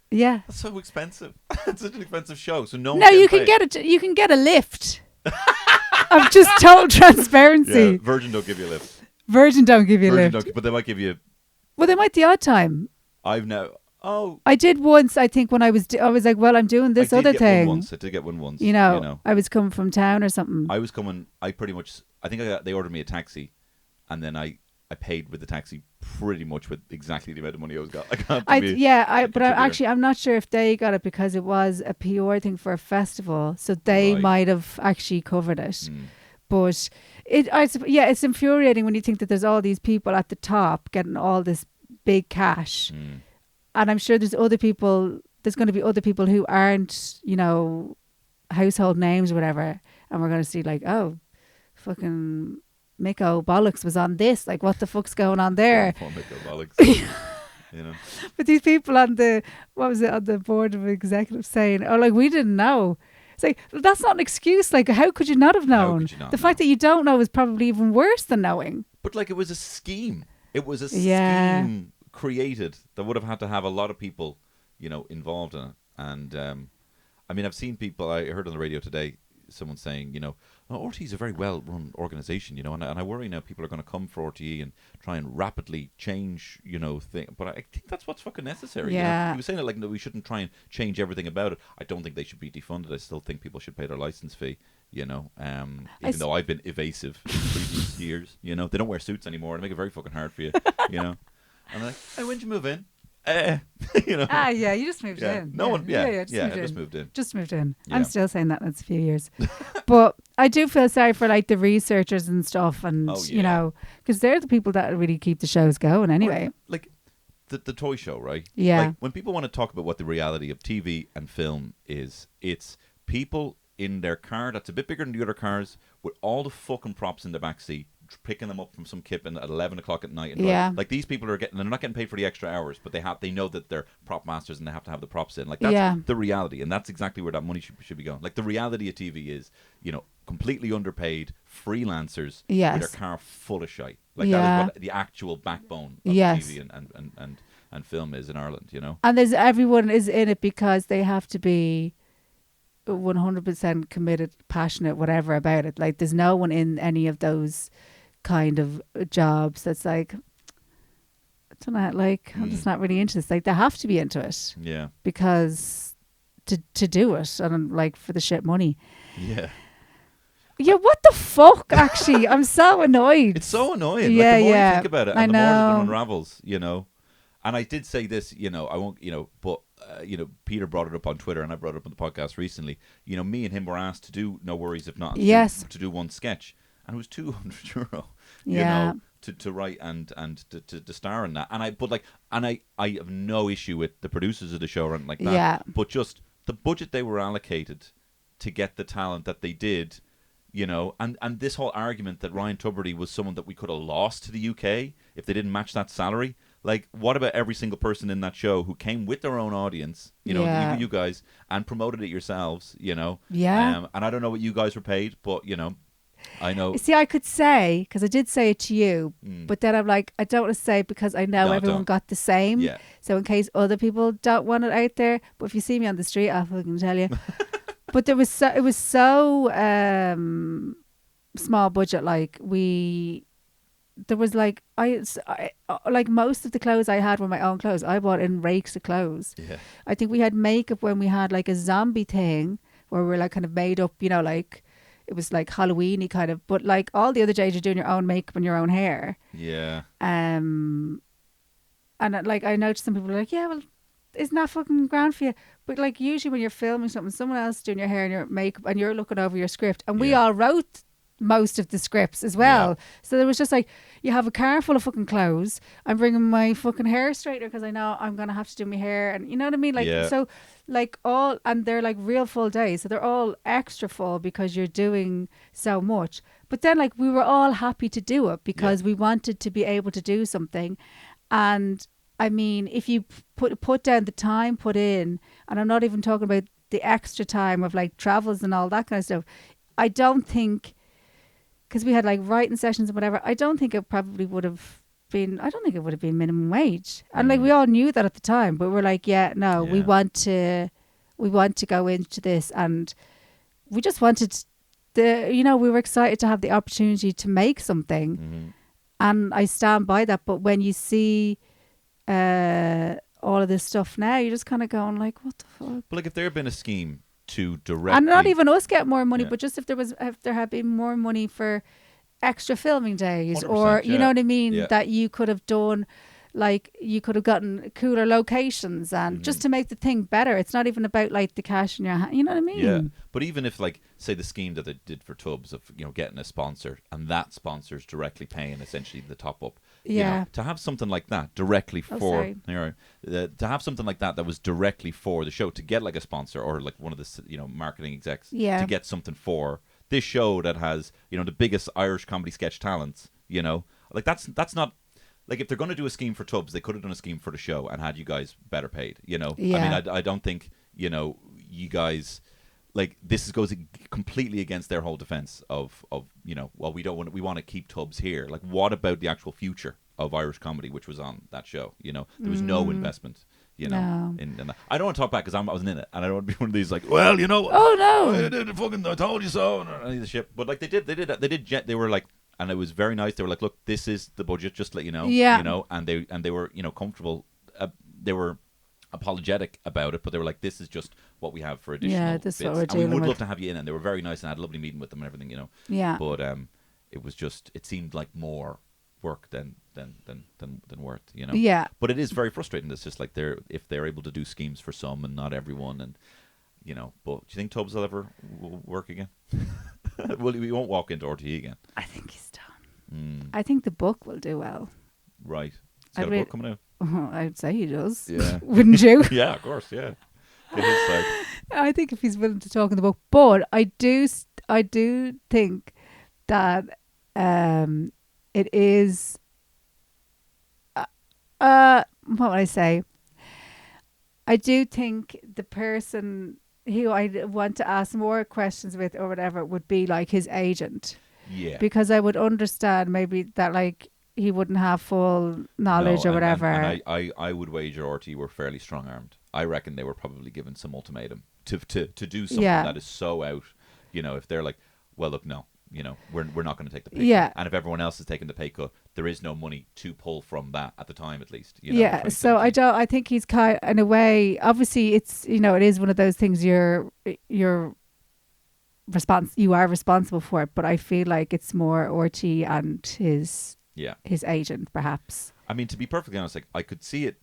Yeah. That's so expensive. It's such an expensive show. So no. No, you can get a lift. Of just total transparency. Yeah, Virgin don't give you a lift. Virgin don't give you a lift. But they might give you... Well, they might the odd time. I've now... Oh. I did once, I think, when I was like, well, I'm doing this other thing. I did get one once. You know, I was coming from town or something. I think they ordered me a taxi, and then I paid with the taxi pretty much with exactly the amount of money I was got. I'm not sure if they got it because it was a PR thing for a festival, so they might have actually covered it. But it's infuriating when you think that there's all these people at the top getting all this big cash, and I'm sure there's other people. There's going to be other people who aren't, household names or whatever, and we're going to see like, oh, fucking Miko Bollocks was on this. Like, what the fuck's going on there? Poor Miko Bollocks. But these people on the board of executives saying, oh, like, we didn't know. It's like, that's not an excuse. Like, how could you not have known? The fact that you don't know is probably even worse than knowing. But like, it was a scheme. It was a scheme created that would have had to have a lot of people, involved in it. And I've seen people. I heard on the radio today someone saying, RTE is a very well-run organisation, and I worry now people are going to come for RTE and try and rapidly change, things. But I think that's what's fucking necessary. Yeah. He was saying that, like, no, we shouldn't try and change everything about it. I don't think they should be defunded. I still think people should pay their licence fee, even though I've been evasive in previous years. They don't wear suits anymore. They make it very fucking hard for you, And I'm like, hey, when did you move in? You just moved in. Just moved in. Just moved in. Yeah. I'm still saying that. It's a few years. But I do feel sorry for like the researchers and stuff, and because they're the people that really keep the shows going anyway. Like the toy show, right? Yeah. Like, when people want to talk about what the reality of TV and film is, it's people in their car that's a bit bigger than the other cars with all the fucking props in the back seat, picking them up from some kipping at 11 o'clock at night. And like, these people they're not getting paid for the extra hours, but they know that they're prop masters and they have to have the props in. Like, that's the reality, and that's exactly where that money should be going. Like, the reality of TV is, completely underpaid freelancers with their car full of shite. Like, that is what the actual backbone of TV and film is in Ireland, And everyone is in it because they have to be 100% committed, passionate, whatever about it. Like, there's no one in any of those kind of jobs that's like, I don't know, like, I'm just not really into this. Like, they have to be into it, because to do it, and like, for the shit money. What the fuck? Actually, I'm so annoyed. It's so annoying. The more you think about it, and the more it unravels, And I did say this, I won't, but Peter brought it up on Twitter, and I brought it up on the podcast recently. Me and him were asked to do No Worries If Not. To do one sketch. And it was €200, to write and to star in that. And I have no issue with the producers of the show or anything like that. Yeah. But just the budget they were allocated to get the talent that they did, and this whole argument that Ryan Tubridy was someone that we could have lost to the UK if they didn't match that salary. Like, what about every single person in that show who came with their own audience, even you guys, and promoted it yourselves, And I don't know what you guys were paid, but, I know. See, I could say, because I did say it to you, but then I'm like, I don't want to say it because I know everyone got the same. Yeah. So in case other people don't want it out there, but if you see me on the street, I'll fucking tell you. But it was so small budget. Like, there was like, I like, most of the clothes I had were my own clothes. I bought in rakes of clothes. Yeah. I think we had makeup when we had like a zombie thing where we're like kind of made up, like, it was like Halloween-y kind of, but like all the other days you're doing your own makeup and your own hair. Yeah. And like, I noticed some people were like, yeah, well, isn't that fucking grand for you? But like usually when you're filming something, someone else is doing your hair and your makeup, and you're looking over your script, and we Yeah. all wrote most of the scripts as well. So there was just like, you have a car full of fucking clothes. I'm bringing my fucking hair straightener because I know I'm gonna have to do my hair, and you know what I mean. Like Yeah. so, like all, and they're like real full days, so they're all extra full because you're doing so much. But then like we were all happy to do it because we wanted to be able to do something, and I mean, if you put down the time put in, and I'm not even talking about the extra time of like travels and all that kind of stuff, I don't think, because we had like writing sessions and whatever, I don't think it probably would have been, I don't think it would have been minimum wage. And like we all knew that at the time, but we're like, yeah, no, we want to go into this, and we just wanted we were excited to have the opportunity to make something. And I stand by that. But when you see all of this stuff now, you're just kind of going like, what the fuck? But like, if there had been a scheme to directly, and not even us get more money, but just if there had been more money for extra filming days, or you know what I mean, that you could have done, like you could have gotten cooler locations, and just to make the thing better. It's not even about like the cash in your hand, you know what I mean? Yeah. But even if, like, say the scheme that they did for Tubbs of, getting a sponsor, and that sponsor's directly paying essentially the top up. To have something like that directly for to have something like that was directly for the show, to get like a sponsor or like one of the marketing execs to get something for this show that has the biggest Irish comedy sketch talents, like that's not, like, if they're going to do a scheme for Tubbs, they could have done a scheme for the show and had you guys better paid, I mean, I don't think you guys, like, this goes completely against their whole defense of well, we want to keep Tubbs here. Like, what about the actual future of Irish comedy, which was on that show? There was no investment. No. In that. I don't want to talk back because I wasn't in it, and I don't want to be one of these like, well, oh no, I told you so, and any of the shit. But like they were like, and it was very nice. They were like, look, this is the budget, just to let you know, and they were comfortable. They were apologetic about it, but they were like, this is just what we have for additional this bits. is what we're and dealing we would with. love to have you in, and they were very nice, and I had a lovely meeting with them and everything, But it was just, it seemed like more work than worth, Yeah. But it is very frustrating. It's just like if they're able to do schemes for some and not everyone, and But do you think Tubbs will ever work again? Well, he won't walk into RTE again. I think he's done. I think the book will do well. Right. He's got a book coming out. I'd say he does. Yeah. Wouldn't you? Yeah, of course. Yeah. Get his side. I think if he's willing to talk in the book, but I do think that it is. What would I say? I do think the person who I want to ask more questions with or whatever would be like his agent. Yeah. Because I would understand maybe that like he wouldn't have full knowledge or whatever. And I would wager RT were fairly strong armed. I reckon they were probably given some ultimatum to do something that is so out. If they're like, well, look, no, we're not going to take the pay cut. And if everyone else is taking the pay cut, there is no money to pull from that at the time, at least. So I think he's kind in a way. Obviously, it's it is one of those things you're you are responsible for it, but I feel like it's more RT and his agent, perhaps. I mean, to be perfectly honest, like, I could see it.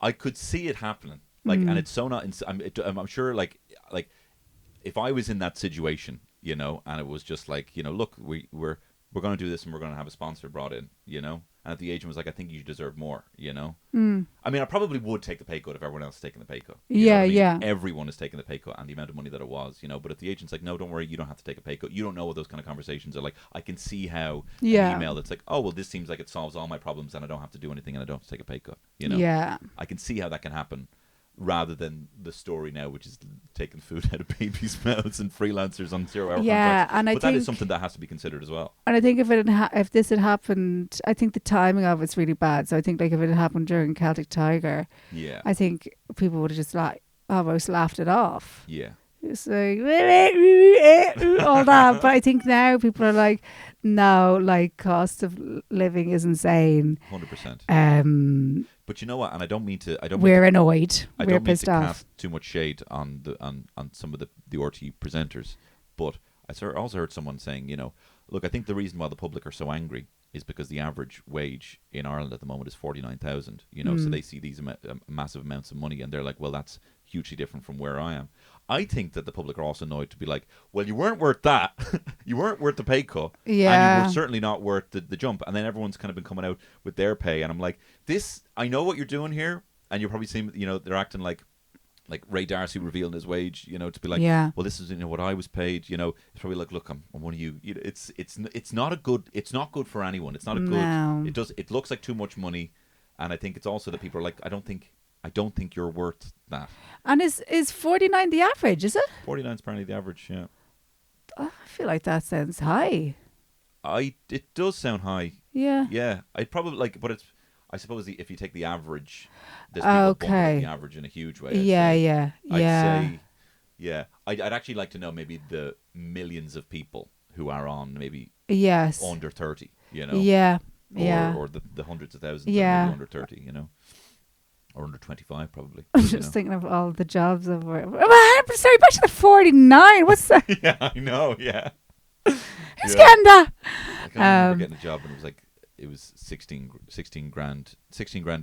I could see it happening. Like, and it's so not. I'm sure. Like if I was in that situation, and it was just like, look, we're going to do this, and we're going to have a sponsor brought in, and if the agent was like, I think you deserve more, I mean, I probably would take the pay cut if everyone else is taking the pay cut. Yeah. Everyone is taking the pay cut and the amount of money that it was, but if the agent's like, no, don't worry, you don't have to take a pay cut. You don't know what those kind of conversations are like. I can see how an email that's like, oh, well, this seems like it solves all my problems and I don't have to do anything and I don't have to take a pay cut, Yeah. I can see how that can happen. Rather than the story now, which is taking food out of babies' mouths and freelancers on 0-hour contracts. And but that is something that has to be considered as well. And I think if this had happened, I think the timing of it's really bad. So I think like if it had happened during Celtic Tiger, I think people would have just like almost laughed it off. Yeah. It's like all that, but I think now people are like, no, like cost of living is insane. 100%. But you know what? And I don't mean to. We're annoyed. We're pissed off. Cast too much shade on some of the RT presenters, but I also heard someone saying, look, I think the reason why the public are so angry is because the average wage in Ireland at the moment is 49,000. You know, so they see these massive amounts of money, and they're like, well, that's hugely different from where I am. I think that the public are also annoyed to be like, well, you weren't worth that. You weren't worth the pay cut. And you were certainly not worth the jump. And then everyone's kind of been coming out with their pay. And I'm like, I know what you're doing here. And you're probably seeing, you know, they're acting like Ray Darcy revealing his wage, you know, to be like, well, this is, you know, what I was paid. You know, it's probably like, look, I'm one of you. You know, it's not good for anyone. It's not a good. It looks like too much money. And I think it's also that people are like, I don't think you're worth that. And is 49 the average, is it? 49 is apparently the average, yeah. I feel like that sounds high. It does sound high. Yeah. Yeah. I'd probably but it's, I suppose if you take the average, there's people bumping up the average in a huge way. I'd say, yeah. I'd actually like to know maybe the millions of people who are on maybe under 30, you know? Yeah. Or the hundreds of thousands maybe under 30, you know? Or under 25, probably. I'm just thinking of all the jobs I've worked. Sorry, back to the 49. What's that? Yeah, I know, yeah. Who's getting that? I can't remember getting a job, and it was 16 grand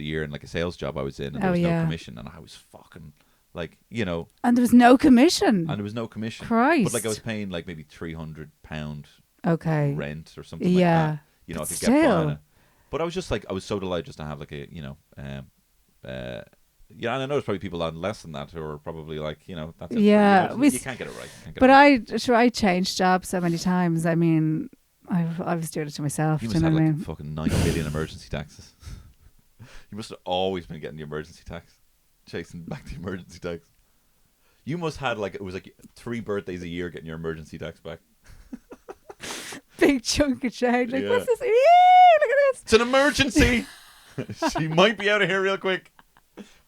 a year, and like a sales job I was in, and there was no commission, and I was fucking like, you know. And there was no commission. Christ. But like I was paying like maybe £300 rent or something like that. You know, I could get by on it. But I was just like, I was so delighted just to have like a, you know, and I know there's probably people on less than that who are probably like, you know, that's it. Yeah, you can't get it right. I changed jobs so many times. I mean, I was doing it to myself. You must have like fucking 9 million emergency taxes. You must have always been getting the emergency tax, chasing back the emergency tax. You must have it was like 3 birthdays a year getting your emergency tax back. Big chunk of change. Like, what's this? Look at this. It's an emergency. She might be out of here real quick.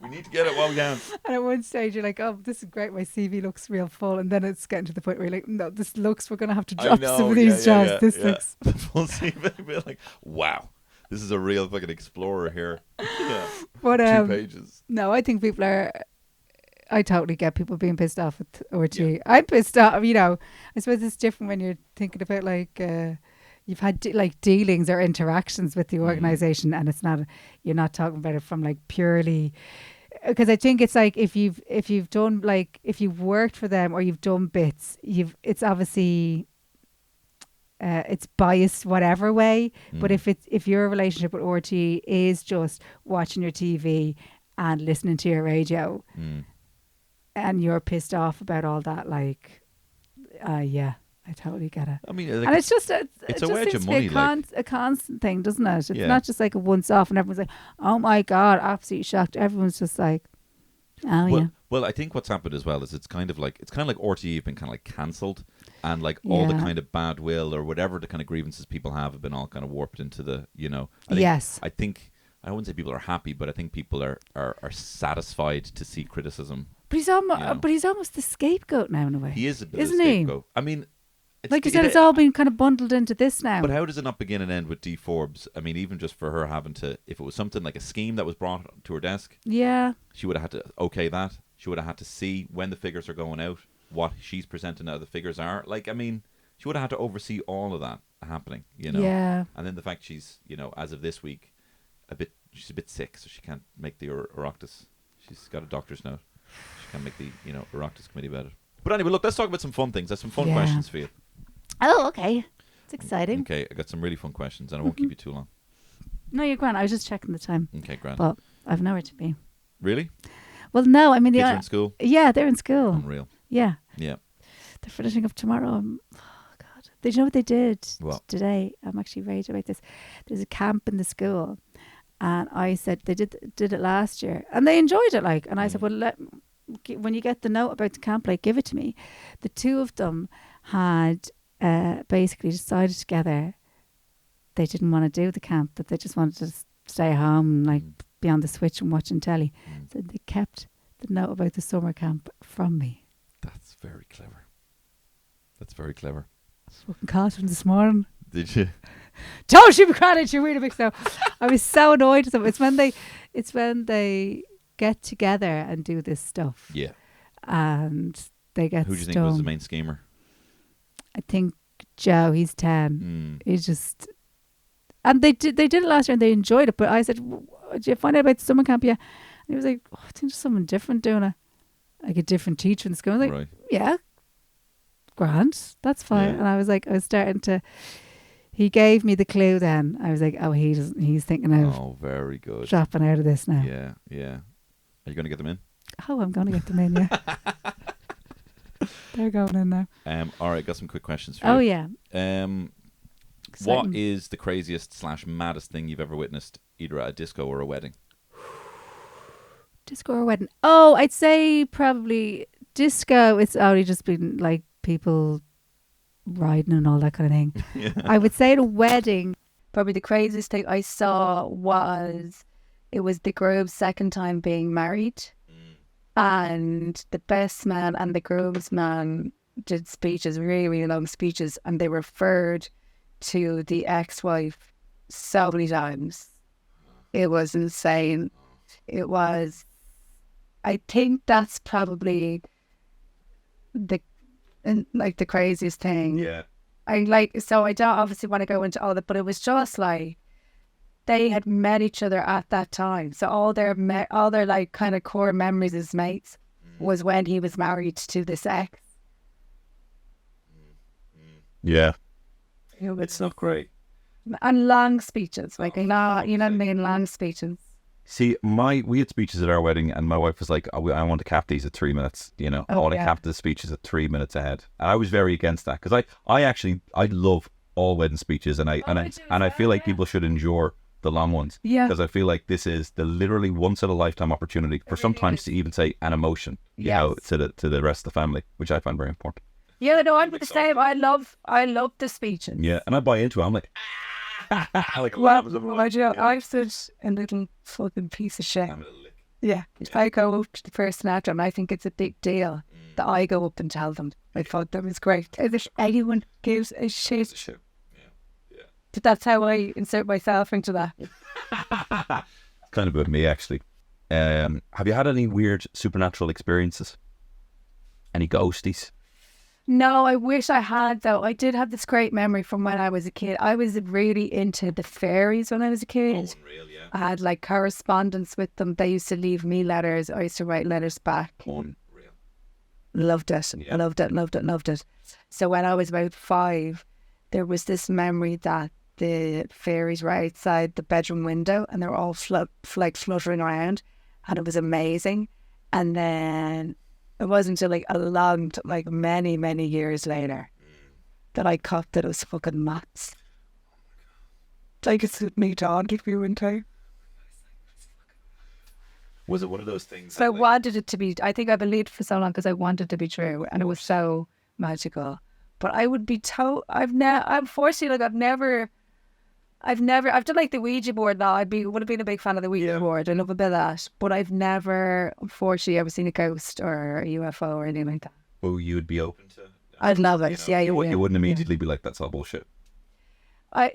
We need to get it while we can. And at one stage you're like, oh, this is great, my CV looks real full, and then it's getting to the point where you're like, no, we're going to have to drop some of these jobs. This looks the full CV. Be like, wow, this is a real fucking explorer here. Yeah. But 2 pages. No, I think I totally get people being pissed off with ORT. I'm pissed off, you know. I suppose it's different when you're thinking about like you've had dealings or interactions with the organisation, and you're not talking about it from like purely, because I think it's like if you've done, like, if you've worked for them or you've done bits, it's obviously it's biased whatever way. But if your relationship with RT is just watching your TV and listening to your radio, and you're pissed off about all that, like, I totally get it. I mean, like, and it's just a wedge of money, a constant thing, doesn't it? It's not just like a once off, and everyone's like, "Oh my god, absolutely shocked." Everyone's just like, "Oh Well, I think what's happened as well is it's kind of like RTE have been kind of like cancelled, and like all the kind of bad will or whatever the kind of grievances people have been all kind of warped into the, you know. I think I wouldn't say people are happy, but I think people are satisfied to see criticism. But he's almost the scapegoat now in a way. He is a bit isn't of a scapegoat. I mean, like you said, it's all been kind of bundled into this now. But how does it not begin and end with Dee Forbes? I mean, even just for her having to, if it was something like a scheme that was brought to her desk, she would have had to okay that. She would have had to see when the figures are going out, what she's presenting now the figures are. Like, I mean, she would have had to oversee all of that happening, you know. Yeah. And then the fact she's, you know, as of this week, she's a bit sick, so she can't make the Oireachtas. She's got a doctor's note. She can't make the, you know, Oireachtas committee about it. But anyway, look, let's talk about some fun things. There's some fun questions for you. Oh, okay. It's exciting. Okay, I got some really fun questions, and I won't keep you too long. No, you're grand. I was just checking the time. Okay, grand. But I've nowhere to be. Really? Well, no. I mean, kids are in school? Yeah, they're in school. Unreal. Yeah. Yeah. They're finishing up tomorrow. Oh, God. Did you know what they did today? I'm actually raged about this. There's a camp in the school. And I said, they did it last year. And they enjoyed it, like. And I said, well, when you get the note about the camp, like, give it to me. The two of them had basically decided together they didn't want to do the camp, that they just wanted to stay home and like be on the switch and watching telly. So they kept the note about the summer camp from me. That's very clever. That's very clever. I fucking called them this morning. Did you? Don't you be crying, you're really big now. I was so annoyed with them. It's when they get together and do this stuff. Yeah. And they get Who do you think was the main schemer? I think Joe, he's 10. He's just and they did it last year and they enjoyed it. But I said, did you find out about the summer camp? Yeah. And he was like, I think there's someone different doing it. Like a different teacher in school. I was like, yeah, grand, that's fine. And I was starting to, he gave me the clue then. I was like, oh, he's thinking of very good. dropping out of this now. Yeah. Are you going to get them in? Oh, I'm going to get them in, yeah. They're going in now. All right, got some quick questions for you. Oh, yeah. What is the craziest / maddest thing you've ever witnessed, either at a disco or a wedding? Disco or wedding? Oh, I'd say probably disco. It's only just been like people riding and all that kind of thing. Yeah. I would say at a wedding, probably the craziest thing I saw was it was the groom's second time being married, and the best man and the groomsman did speeches, really, really long speeches, and they referred to the ex-wife so many times. It was insane. It was. I think that's probably the craziest thing. Yeah. I don't obviously want to go into all that, but it was just like they had met each other at that time. So all their like kind of core memories as mates was when he was married to this ex. Yeah. It's not great. And long speeches, like you know what I mean, long speeches. See, we had speeches at our wedding, and my wife was like, I want to cap these at 3 minutes. I want to cap the speeches at 3 minutes ahead. And I was very against that because I love all wedding speeches, and I feel like people should endure the long ones. Yeah. Because I feel like this is the literally once in a lifetime opportunity for sometimes to even say an emotion, to the rest of the family, which I find very important. Yeah, no, I'm the same. I love the speeches. Yeah, and I buy into it. I'm like, I'm such a little fucking piece of shit. Yeah. I go up to the person after, and I think it's a big deal that I go up and tell them. I thought that was great. If anyone gives a shit. Yeah. But that's how I insert myself into that. Kind of about me, actually. Have you had any weird supernatural experiences? Any ghosties? No, I wish I had, though. I did have this great memory from when I was a kid. I was really into the fairies when I was a kid. Unreal, yeah. I had like correspondence with them. They used to leave me letters. I used to write letters back. Unreal. Loved it. Yeah. I loved it. So when I was about 5, there was this memory that the fairies were outside the bedroom window and they were all fluttering around, and it was amazing. And then it wasn't until many, many years later that I caught that it was fucking maths. Like it's with me, John, if you and I. Was it one of those things? So I wanted it to be, I think I believed for so long because I wanted it to be true, and it was so magical. But I would be I've done like the Ouija board now. Would have been a big fan of the Ouija board. I love a bit of that. But I've never, unfortunately, ever seen a ghost or a UFO or anything like that. Oh, you would be open to? I'd love it. You wouldn't immediately be like, that's all bullshit.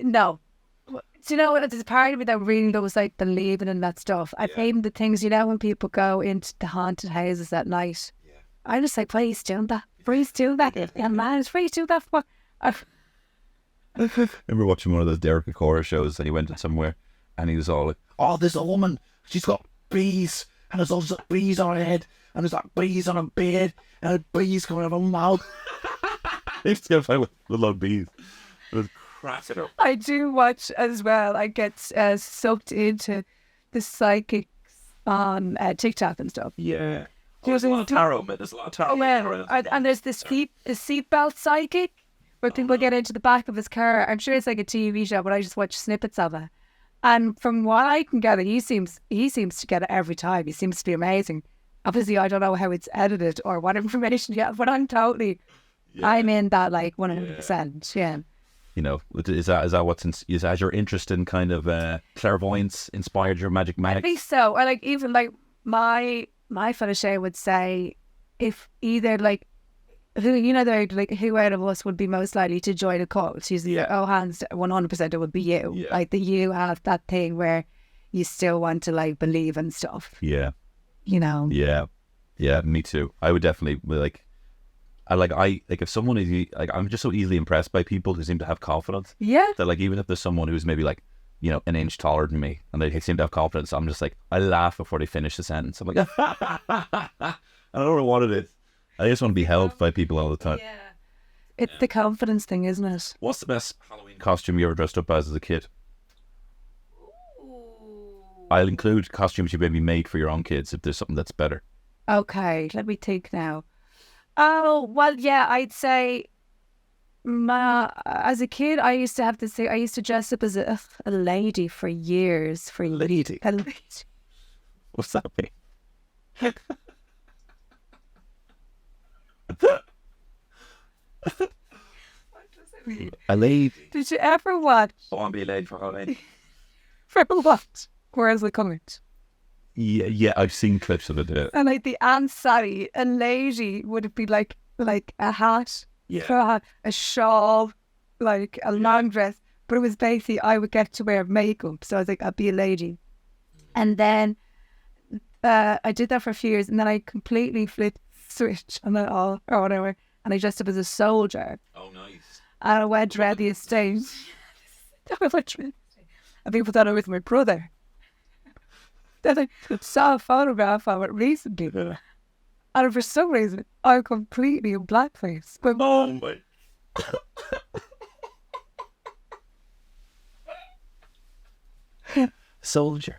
No. Do you know what? There's a part of me that really loves like believing in that stuff. I hate the things, when people go into the haunted houses at night. Yeah. I'm just like, please do that. Please do that. Yeah, man, please do that. I remember watching one of those Derek Acora shows, and he went in somewhere and he was all like, oh, there's a woman, she's got bees, and there's also bees on her head, and there's like bees on her beard, and bees coming out of her mouth. He used to go find with little bees. It was cracking up. I do watch as well. I get sucked into the psychics on TikTok and stuff. Yeah. There's a lot of tarot, man. There's a lot of tarot. Yeah, and there's this seatbelt psychic where people get into the back of his car. I'm sure it's like a TV show, but I just watch snippets of it. And from what I can gather, he seems to get it every time. He seems to be amazing. Obviously, I don't know how it's edited or what information yet, but I'm totally, I'm in that like 100%. Yeah. Is that what's has your interest in kind of clairvoyance inspired your magic? At least so. Or like even like my fetish would say, if either like who out of us would be most likely to join a cult? She's hands 100% it would be you. Yeah. Like you have that thing where you still want to like believe and stuff. Yeah. Yeah, me too. I would definitely if someone is like, I'm just so easily impressed by people who seem to have confidence. Yeah. That like even if there's someone who's maybe like you know, an inch taller than me, and they seem to have confidence. I'm just like, I laugh before they finish the sentence. I'm like, I don't know what it is. I just want to be held by people all the time. Yeah. It's the confidence thing, isn't it? What's the best Halloween costume you ever dressed up as a kid? I'll include costumes you maybe made for your own kids if there's something that's better. Okay, let me think now. Oh, well, yeah, I'd say as a kid, I used to have this thing. I used to dress up as a lady for years. Lady? A lady. What's that mean? What does it mean? A lady. Did you ever watch? I want to be a lady for Halloween. For what? Where's the comment? Yeah, I've seen clips of it. Yeah. And like the Aunt Sally, a lady would be like a hat, a shawl, like a long dress. But it was basically I would get to wear makeup, so I was like, I'd be a lady. And then I did that for a few years, and then I completely flipped switch and then or whatever, and I dressed up as a soldier. Oh, nice. And I went around the estate. And people thought I was my brother. Then I saw a photograph of it recently. And for some reason, I'm completely in blackface. But Oh, my. Soldier.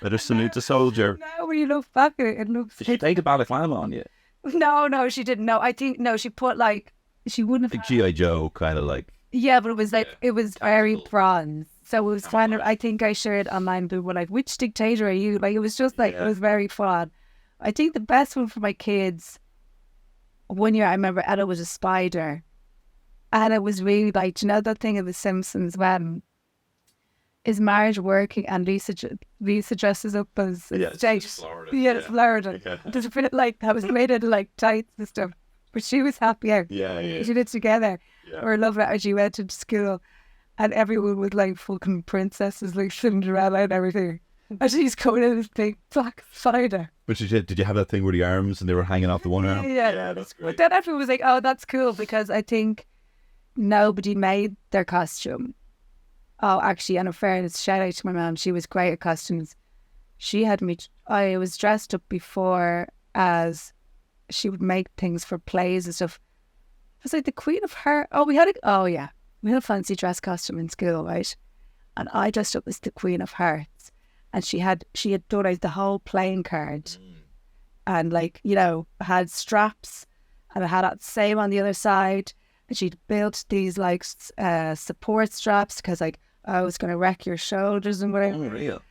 Let us salute the soldier. now when you look back at it, it looks... Did she take a balaclava on you? No, she didn't. No, I think, no, she put like... She wouldn't have... Like G.I. Joe, kind of like. Yeah, but it was like, it was very bronze. So it was kind of, I think I shared online, but were like, which dictator are you? Like, it was just like, it was very fun. I think the best one for my kids, one year I remember Ella was a spider. And it was really like, do you know that thing of The Simpsons when is Marge working and Lisa dresses up as a state? Florida. Yeah, it's Florida. Yeah. There's a bit like, that was made out of like tights and stuff. But she was happy out. Yeah. She did it together. Yeah. Or I love it as she went to school and everyone was like fucking princesses, like Cinderella and everything. And she's coming in this big black spider. But did you have that thing where the arms and they were hanging off the one arm? Yeah, that's But great. then everyone was like, oh, that's cool because I think nobody made their costume. Oh, actually, and in fairness, shout out to my mum. She was great at costumes. She had me, I was dressed up before as she would make things for plays and stuff. It was like the Queen of Hearts. We had a fancy dress costume in school, right? And I dressed up as the Queen of Hearts. And she had done out the whole playing card. And like, you know, had straps and I had that same on the other side. And she'd built these like support straps because like, I was going to wreck your shoulders and whatever. Unreal.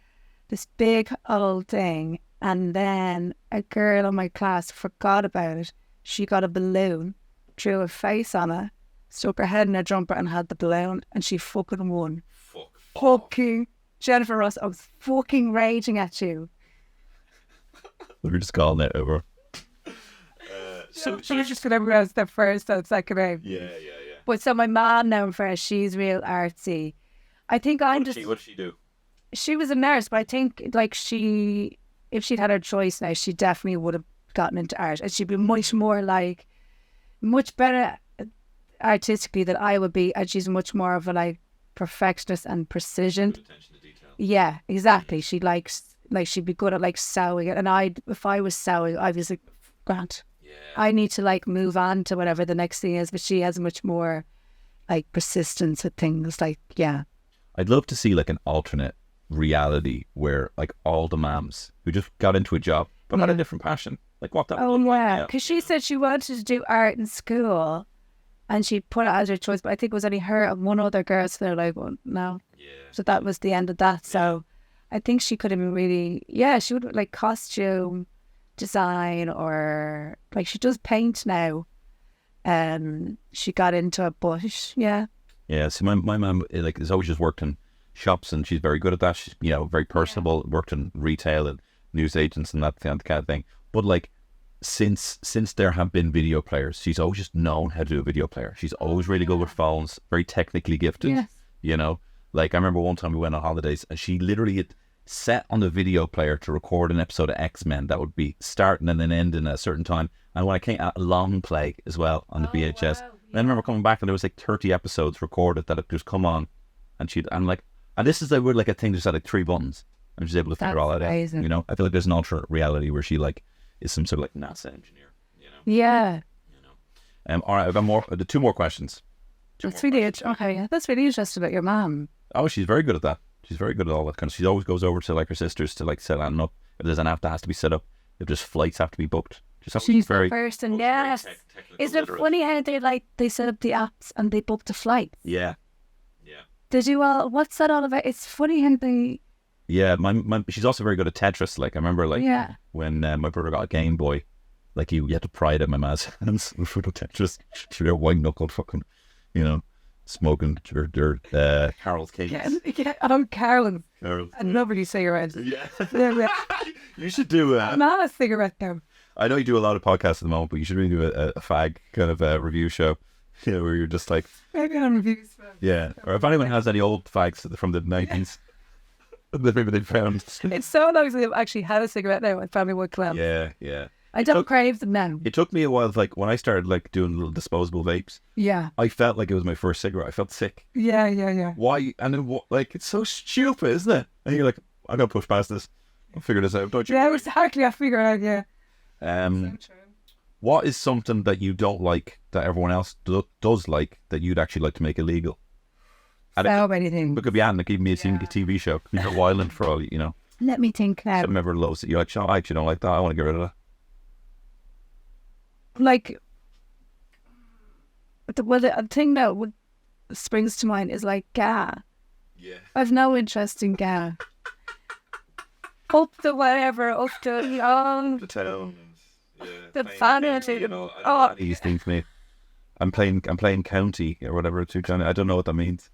This big old thing. And then a girl in my class forgot about it. She got a balloon, drew a face on it, stuck her head in a jumper and had the balloon, and she fucking won. Fucking Jennifer Ross, I was fucking raging at you. We were just calling it over. So she was just going to roast their first and second name. Yeah. But so my mom now, for she's real artsy. I think I'm just... What did she do? She was a nurse, but I think like if she'd had her choice now, she definitely would have gotten into art. And she'd be much better artistically than I would be. And she's much more of a like perfectionist and precision. Attention to detail. Yeah, exactly. She likes, like, she'd be good at like sewing it. And if I was sewing, I was like, Grant, I need to like move on to whatever the next thing is. But she has much more like persistence at things. Like, yeah. I'd love to see like an alternate reality where like all the mums who just got into a job but had a different passion, like what that would look like. Yeah, because she said she wanted to do art in school and she put it as her choice, but I think it was only her and one other girl, so they're like, well, no. So that was the end of that. So I think she could have been really, she would like costume design, or like she does paint now. She got into it, but So my mum like has always just worked in shops and she's very good at that. She's, you know, very personable, worked in retail and newsagents and that kind of thing. But like since there have been video players, she's always just known how to do a video player. She's always really good with phones, very technically gifted. Yes. You know, like I remember one time we went on holidays and she literally had set on the video player to record an episode of X-Men that would be starting and then ending at a certain time. And when I came out, a long play as well on the VHS. Wow. And I remember coming back and there was like 30 episodes recorded that had just come on, and this is like a thing just had like 3 buttons, and she's able to figure all that out. amazing. You know, I feel like there's an alternate reality where she like is some sort of like NASA engineer. You know. Yeah. All right, I've got 2 more questions. That's really okay. That's really interesting about your mum. Oh, she's very good at that. She's very good at all that kind of. She always goes over to like her sisters to like set anything up. If there's an app that has to be set up, if there's flights have to be booked. She's very the person. Yes. Is it funny how they set up the apps and they book the flights? Yeah. They do all. What's that all about? It's funny how they. Yeah, my she's also very good at Tetris. Like I remember, like when my brother got a Game Boy, like you had to pry it in my ma's hands for the Tetris. She was white knuckled, fucking, you know, smoking her Carol's cakes. Yeah. Oh, Carolyn. And nobody cigarettes. Yeah. You should do. I'm not a cigarette now. I know you do a lot of podcasts at the moment, but you should really do a fag kind of review show. You know, where you're just like maybe on reviews. Yeah, or if anyone has any old fags from the 90s that maybe they found. It's so long since I've actually had a cigarette now at Family Wood Club. Yeah. I don't crave them now. It took me a while, like when I started like doing little disposable vapes. Yeah. I felt like it was my first cigarette. I felt sick. Yeah. Why? And then like it's so stupid, isn't it? And you're like, I'm gonna push past this. I'll figure this out. Don't you? Yeah, exactly. I figure it out. Yeah. So true. What is something that you don't like that everyone else does like that you'd actually like to make illegal? So many things. It could be anything. It could be a TV show. It could be Wildland for all you know. Let me think now. Something ever loves it. You're like, I actually don't like that. I want to get rid of that. Like, the thing that springs to mind is like GA. Yeah. I've no interest in GA. Up to whatever, up to the town. The fantasy. You know, these things, mate. I'm playing county or whatever. I don't know what that means.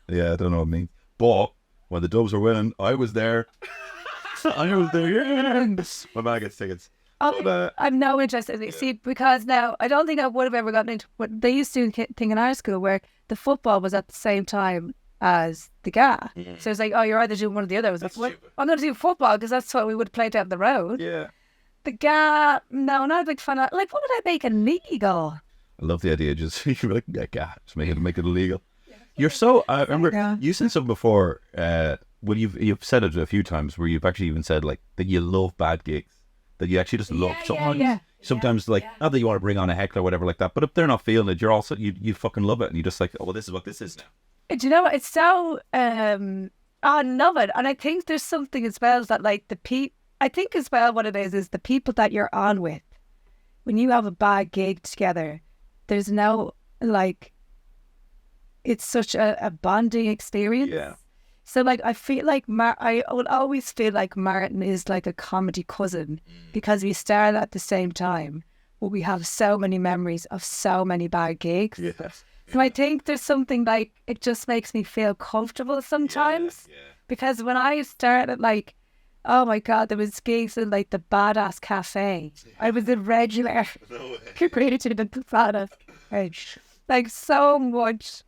Yeah, I don't know what it means. But when the Dubs were winning, I was there. I was there. Yes. My man gets tickets. I'm no interest. See, because now I don't think I would have ever gotten into what they used to do thing in our school where the football was at the same time as the GA. Mm-hmm. So it's like, oh, you're either doing one or the other. I was like, I'm going to do football because that's what we would play down the road. Yeah. The GA, no, not a big fan of. Like, what would I make illegal? I love the idea. Just you're like, GA, just make it illegal. Yeah. You're so. I remember you said something before. Well, you've said it a few times where you've actually even said like that you love bad gigs. That you actually just love sometimes like not that you want to bring on a heckler or whatever like that, but if they're not feeling it, you're also you fucking love it and you just like, oh well, this is what this is now. Do you know what? It's so I love it, and I think there's something as well that like I think as well what it is the people that you're on with when you have a bad gig together. There's no like it's such a bonding experience. Yeah. So, like, I feel like I would always feel like Martin is like a comedy cousin because we started at the same time, but we have so many memories of so many bad gigs. Yes. So I think there's something like, it just makes me feel comfortable sometimes. Yeah. Because when I started, like, oh my God, there was gigs in like the Badass Cafe. I was a regular. No way. Created the Badass Cafe. Like so much.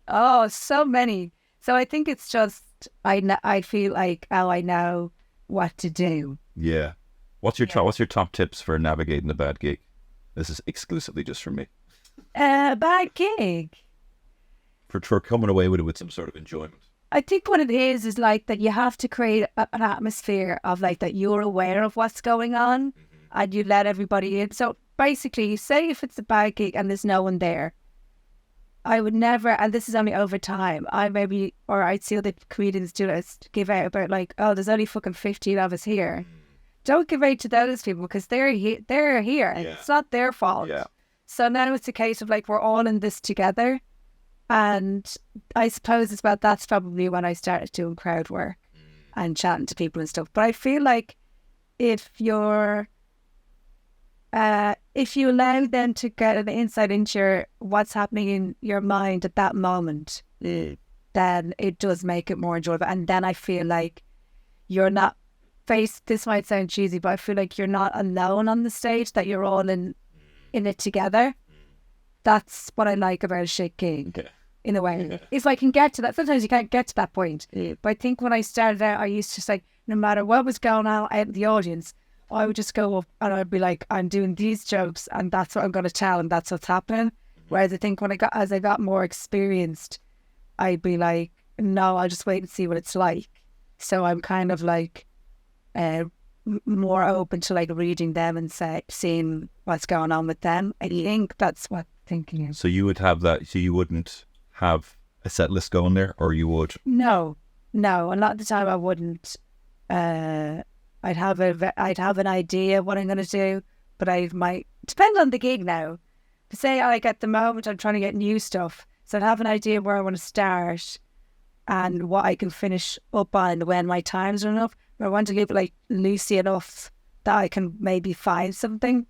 Oh, so many. So I think it's just, I feel like, oh, I know what to do. Yeah. What's your top tips for navigating a bad gig? This is exclusively just for me. Bad gig? For coming away with it with some sort of enjoyment. I think what it is like that you have to create an atmosphere of like that you're aware of what's going on and you let everybody in. So basically, say if it's a bad gig and there's no one there, I would never, and this is only over time, I'd see other comedians do this, give out about like, oh, there's only fucking 15 of us here. Don't give out to those people because they're here. Yeah. It's not their fault. Yeah. So now it's a case of like, we're all in this together. And I suppose that's probably when I started doing crowd work and chatting to people and stuff. But I feel like if you allow them to get an insight into what's happening in your mind at that moment, then it does make it more enjoyable. And then I feel like you're not this might sound cheesy, but I feel like you're not alone on the stage, that you're all in it together. That's what I like about a shit gig. Okay. In a way. If I can get to that, sometimes you can't get to that point. But I think when I started out, I used to say, no matter what was going on out in the audience, I would just go up and I'd be like, I'm doing these jokes and that's what I'm going to tell and that's what's happening. Whereas I think as I got more experienced, I'd be like, no, I'll just wait and see what it's like. So I'm kind of like more open to like reading them and seeing what's going on with them. I think that's what thinking is. So you would have that, so you wouldn't have a set list going there, or you would? No, a lot of the time I wouldn't. I'd have an idea what I'm going to do, but I might depend on the gig now. To say like at the moment I'm trying to get new stuff, so I'd have an idea where I want to start and what I can finish up on when my times are enough. But I want to leave it like loosey enough that I can maybe find something.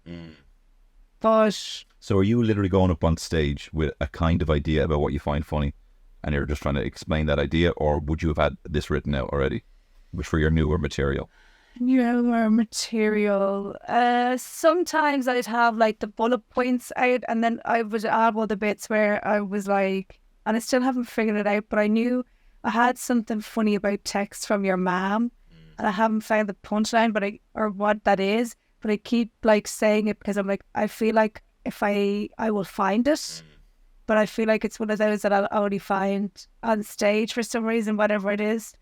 But so are you literally going up on stage with a kind of idea about what you find funny, and you're just trying to explain that idea, or would you have had this written out already, which for your newer material? Newer material. Sometimes I'd have like the bullet points out, and then I would add other bits where I was like, and I still haven't figured it out, but I knew I had something funny about text from your mom, and I haven't found the punchline, or what that is, but I keep like saying it because I'm like, I feel like if I will find it, but I feel like it's one of those that I'll only find on stage for some reason, whatever it is.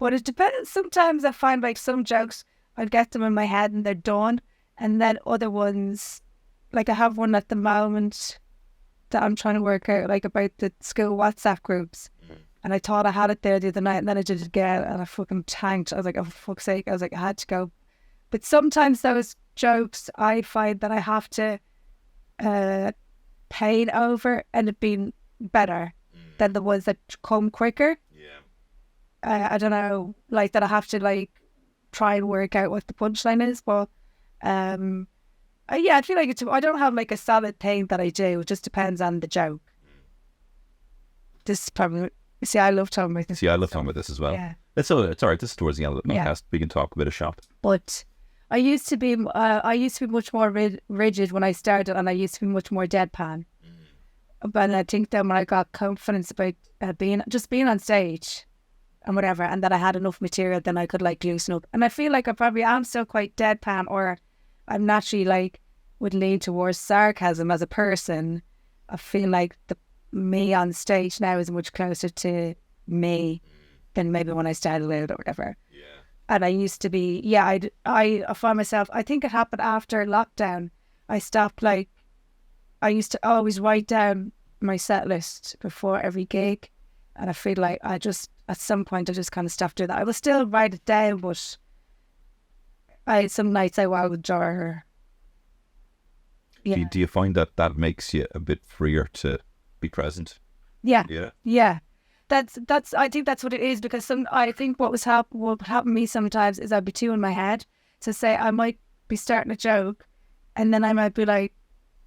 But it depends. Sometimes I find like some jokes, I'll get them in my head and they're done. And then other ones, like I have one at the moment that I'm trying to work out, like about the school WhatsApp groups. And I thought I had it there the other night, and then I did it again and I fucking tanked. I was like, oh, for fuck's sake. I was like, I had to go. But sometimes those jokes, I find that I have to pain over and it being better than the ones that come quicker. I don't know, like that I have to like try and work out what the punchline is, but I feel like I don't have like a solid thing that I do. It just depends on the joke. This is probably, I love talking about this. I love talking about this as well. Yeah. It's all right. This is towards the end of the podcast. We can talk a bit of shop. But I used to be much more rigid when I started, and I used to be much more deadpan. But I think then when I got confidence about being on stage and whatever, and that I had enough material, then I could like loosen up. And I feel like I probably am still quite deadpan, or I'm naturally like would lean towards sarcasm as a person. I feel like me on stage now is much closer to me than maybe when I started out or whatever. Yeah. And I used to be, I find myself, I think it happened after lockdown. I stopped like, I used to always write down my set list before every gig. And I feel like at some point I just kind of stopped doing that. I will still write it down, but some nights I would draw her. Yeah. Do you find that makes you a bit freer to be present? Yeah. Yeah. Yeah. That's I think that's what it is, because I think what happen to me sometimes is I'd be too in my head. So say I might be starting a joke and then I might be like,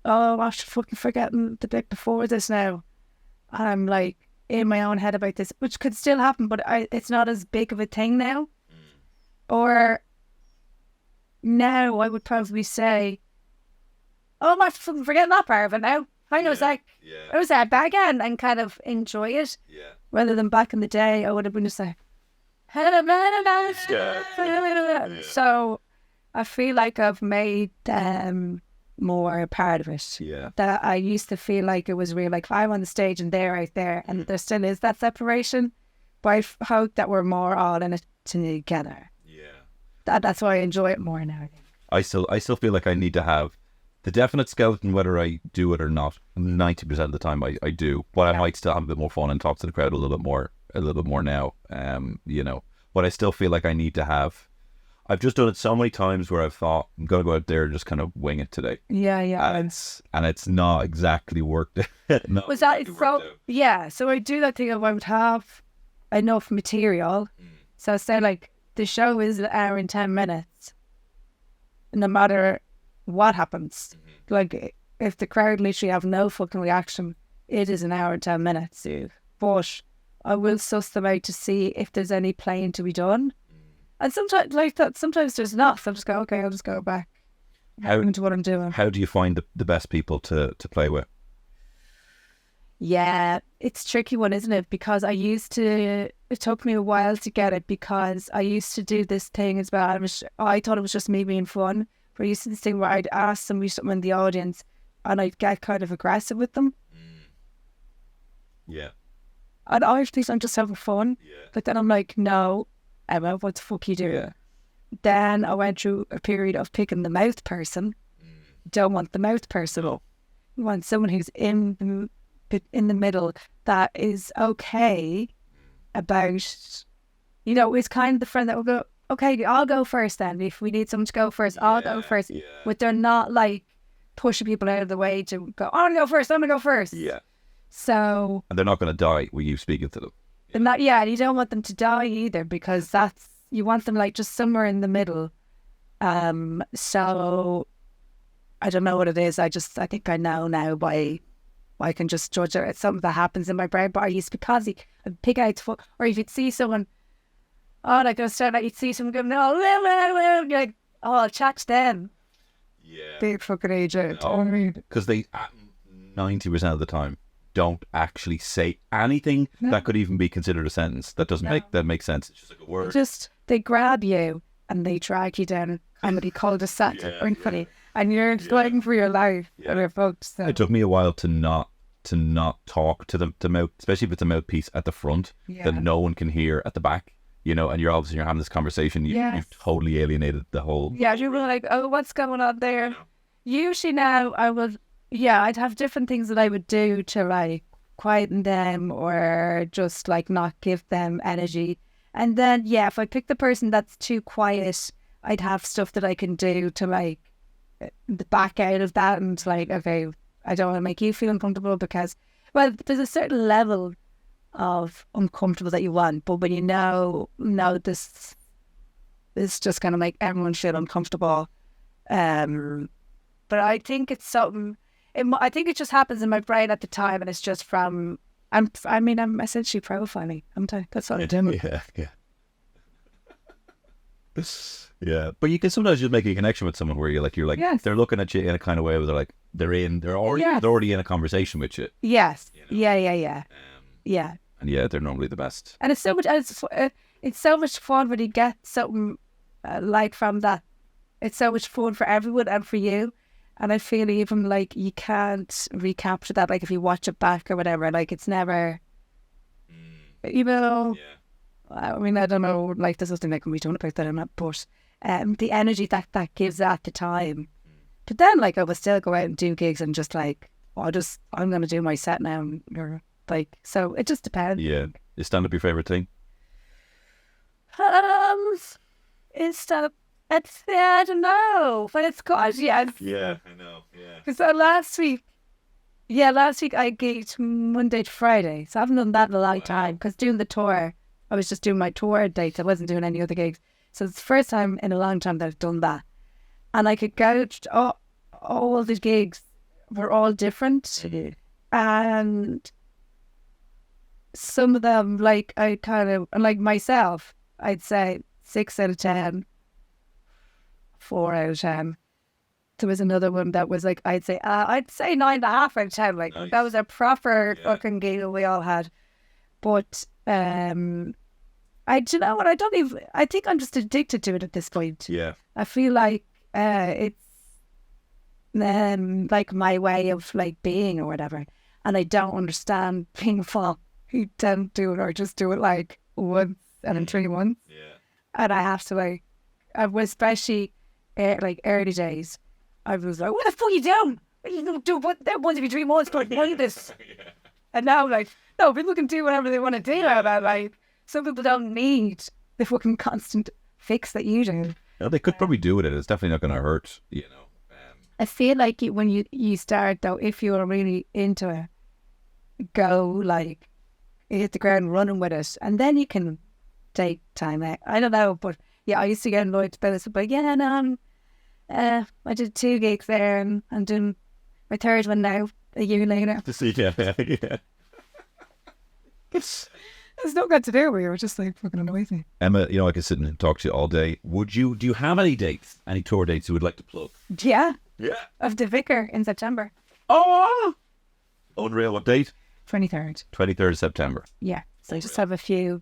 oh, I should fucking forgetting the bit before this now. And I'm like in my own head about this, which could still happen, but it's not as big of a thing now. Or now I would probably say, oh, I'm fucking forgetting that part of it now. I was like, I was that back again and kind of enjoy it. Yeah. Rather than back in the day, I would have been just like, so I feel like I've made them more a part of it. Yeah. That I used to feel like it was real, like if I'm on the stage and they're out there, and there still is that separation, but I hope that we're more all in it together. Yeah. That's why I enjoy it more now. I still feel like I need to have the definite skeleton, whether I do it or not. 90% of the time I do, but I might still have a bit more fun and talk to the crowd a little bit more now. But I still feel like I need to have. I've just done it so many times where I've thought I'm gonna go out there and just kind of wing it today. Yeah. And it's not exactly worked. Was that so? Yeah. So I do that thing of I would have enough material. So say like the show is an hour and 10 minutes, no matter what happens. Like if the crowd literally have no fucking reaction, it is an hour and 10 minutes. But I will suss them out to see if there's any playing to be done. And sometimes like that, sometimes there's not. I'll just go, okay, I'll just go back into what I'm doing. How do you find the best people to play with? Yeah, it's a tricky one, isn't it? Because it took me a while to get it, because I used to do this thing as well. I thought it was just me being fun. But I used to do this thing where I'd ask somebody something in the audience and I'd get kind of aggressive with them. Yeah. And I think I'm just having fun. Yeah. But then I'm like, no, Emma, what the fuck you doing? Yeah. Then I went through a period of picking the mouth person. Don't want the mouth person. No. You want someone who's in the middle that is okay about, you know, is kind of the friend that will go, okay, I'll go first then. If we need someone to go first, I'll go first. Yeah. But they're not like pushing people out of the way to go, I'm going to go first, I'm going to go first. Yeah. So, And they're not going to die with you speaking to them. and that, yeah, and you don't want them to die either, because that's, you want them like just somewhere in the middle. So I don't know what it is. I think I know now by I can just judge it. It's something that happens in my brain. But I used to be cozy and pick out or if you'd see someone, oh, like I was starting, you'd see someone go, no, you're like, oh, I'll chat to them. Yeah. Big fucking agent. Because they, 90% of the time, don't actually say anything that could even be considered a sentence. That doesn't make sense. It's just like a word. They grab you and they drag you down comedy cul-de-sac and you're fighting for your life. Yeah. And you're folks. So. It took me a while to not talk to the mouth, especially if it's a mouthpiece at the front that no one can hear at the back. You know, and you're having this conversation. You've totally alienated the whole. Yeah, you were like, oh, what's going on there? Usually now I'd have different things that I would do to like quieten them or just like not give them energy. And then, if I pick the person that's too quiet, I'd have stuff that I can do to like back out of that and like, okay, I don't want to make you feel uncomfortable because, well, there's a certain level of uncomfortable that you want, but when you know this just kind of make everyone feel uncomfortable. But I think it's something. I think it just happens in my brain at the time, and it's just from. I'm essentially profiling. That's what I'm doing. Yeah. Yeah, but you can sometimes just make a connection with someone where you're like, they're looking at you in a kind of way where they're like, they're already in a conversation with you. Yes. You know? Yeah. And they're normally the best. And it's so much fun when you get something like from that. It's so much fun for everyone and for you. And I feel even like you can't recapture that. Like if you watch it back or whatever, like it's never, you know. Yeah. I mean, I don't know. Like there's nothing like we don't about that in it, but the energy that gives at the time. But then, like, I would still go out and do gigs and just like, I'm going to do my set now. Or like, so it just depends. Yeah. Is stand-up your favourite thing? Is stand-up, I don't know. But it's good, yes. Yeah, I know, yeah. Because last week I gigged Monday to Friday. So I haven't done that in a long time. Because doing the tour, I was just doing my tour dates. I wasn't doing any other gigs. So it's the first time in a long time that I've done that. And I could gouge all the gigs were all different. And some of them, like, I kind of, like myself, I'd say 6 out of 10, 4 out of 10. There was another one that was like, I'd say 9.5 out of 10. Like, nice. That was a proper fucking gig that we all had. But, do you know what? I think I'm just addicted to it at this point. Yeah. I feel like it's like my way of like being or whatever. And I don't understand people who don't do it or just do it like once and in 3 months. Yeah. And I have to like, especially like early days, I was like, what the fuck are you doing? You don't do what that once every 3 months, but like this. And now I'm like, no, people can do whatever they want to do about like, some people don't need the fucking constant fix that you do. No, they could probably do it. It's definitely not going to hurt, you know. I feel like when you start though, if you're really into it, go like hit the ground running with it, and then you can take time out. I don't know, but yeah, I used to get annoyed about it, but yeah, no, I did 2 gigs there, and I'm doing my 3rd one now a year later. To see, yeah. It's not got to do with it. It just like fucking annoys me. Emma, you know, I could sit and talk to you all day. Do you have any tour dates you would like to plug? Yeah. Yeah. Of the Vicar in September. Oh! Unreal. What date? 23rd. 23rd of September. Yeah. So I just have a few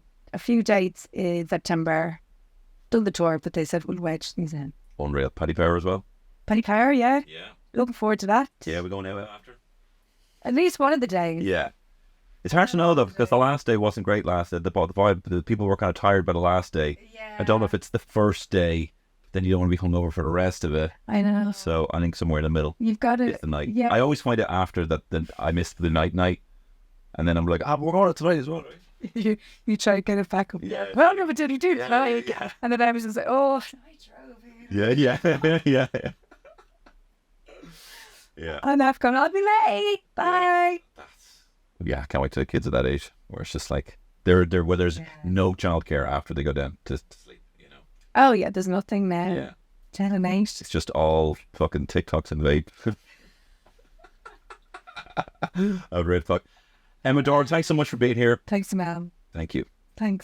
dates in September. Done the tour, but they said we'll wedge things in. Unreal. Paddy Power as well? Paddy Power, yeah. Yeah. Looking forward to that. Yeah, we're going out after? At least one of the days. Yeah. It's hard to know though, because the last day wasn't great last day. The people were kind of tired by the last day. Yeah. I don't know if it's the first day, then you don't want to be hungover for the rest of it. I know. So I think somewhere in the middle You've got is it. the night. Yeah. I always find it after that I missed the night. And then I'm like, we're going out tonight as well. you try to get it back up. Yeah. Well, no, but did you do Yeah, tonight? yeah. And then I was just like, oh, I drove here. Yeah. Yeah. And I've gone, I'll be late. Bye. Yeah, I can't wait till the kids at that age where it's just like they're where there's no childcare after they go down to sleep, you know. Oh, yeah, there's nothing now. Yeah. 10 and 8. It's just all fucking TikToks and vape. I would read fuck. Emma Doran, thanks so much for being here. Thanks, ma'am. Thank you. Thanks.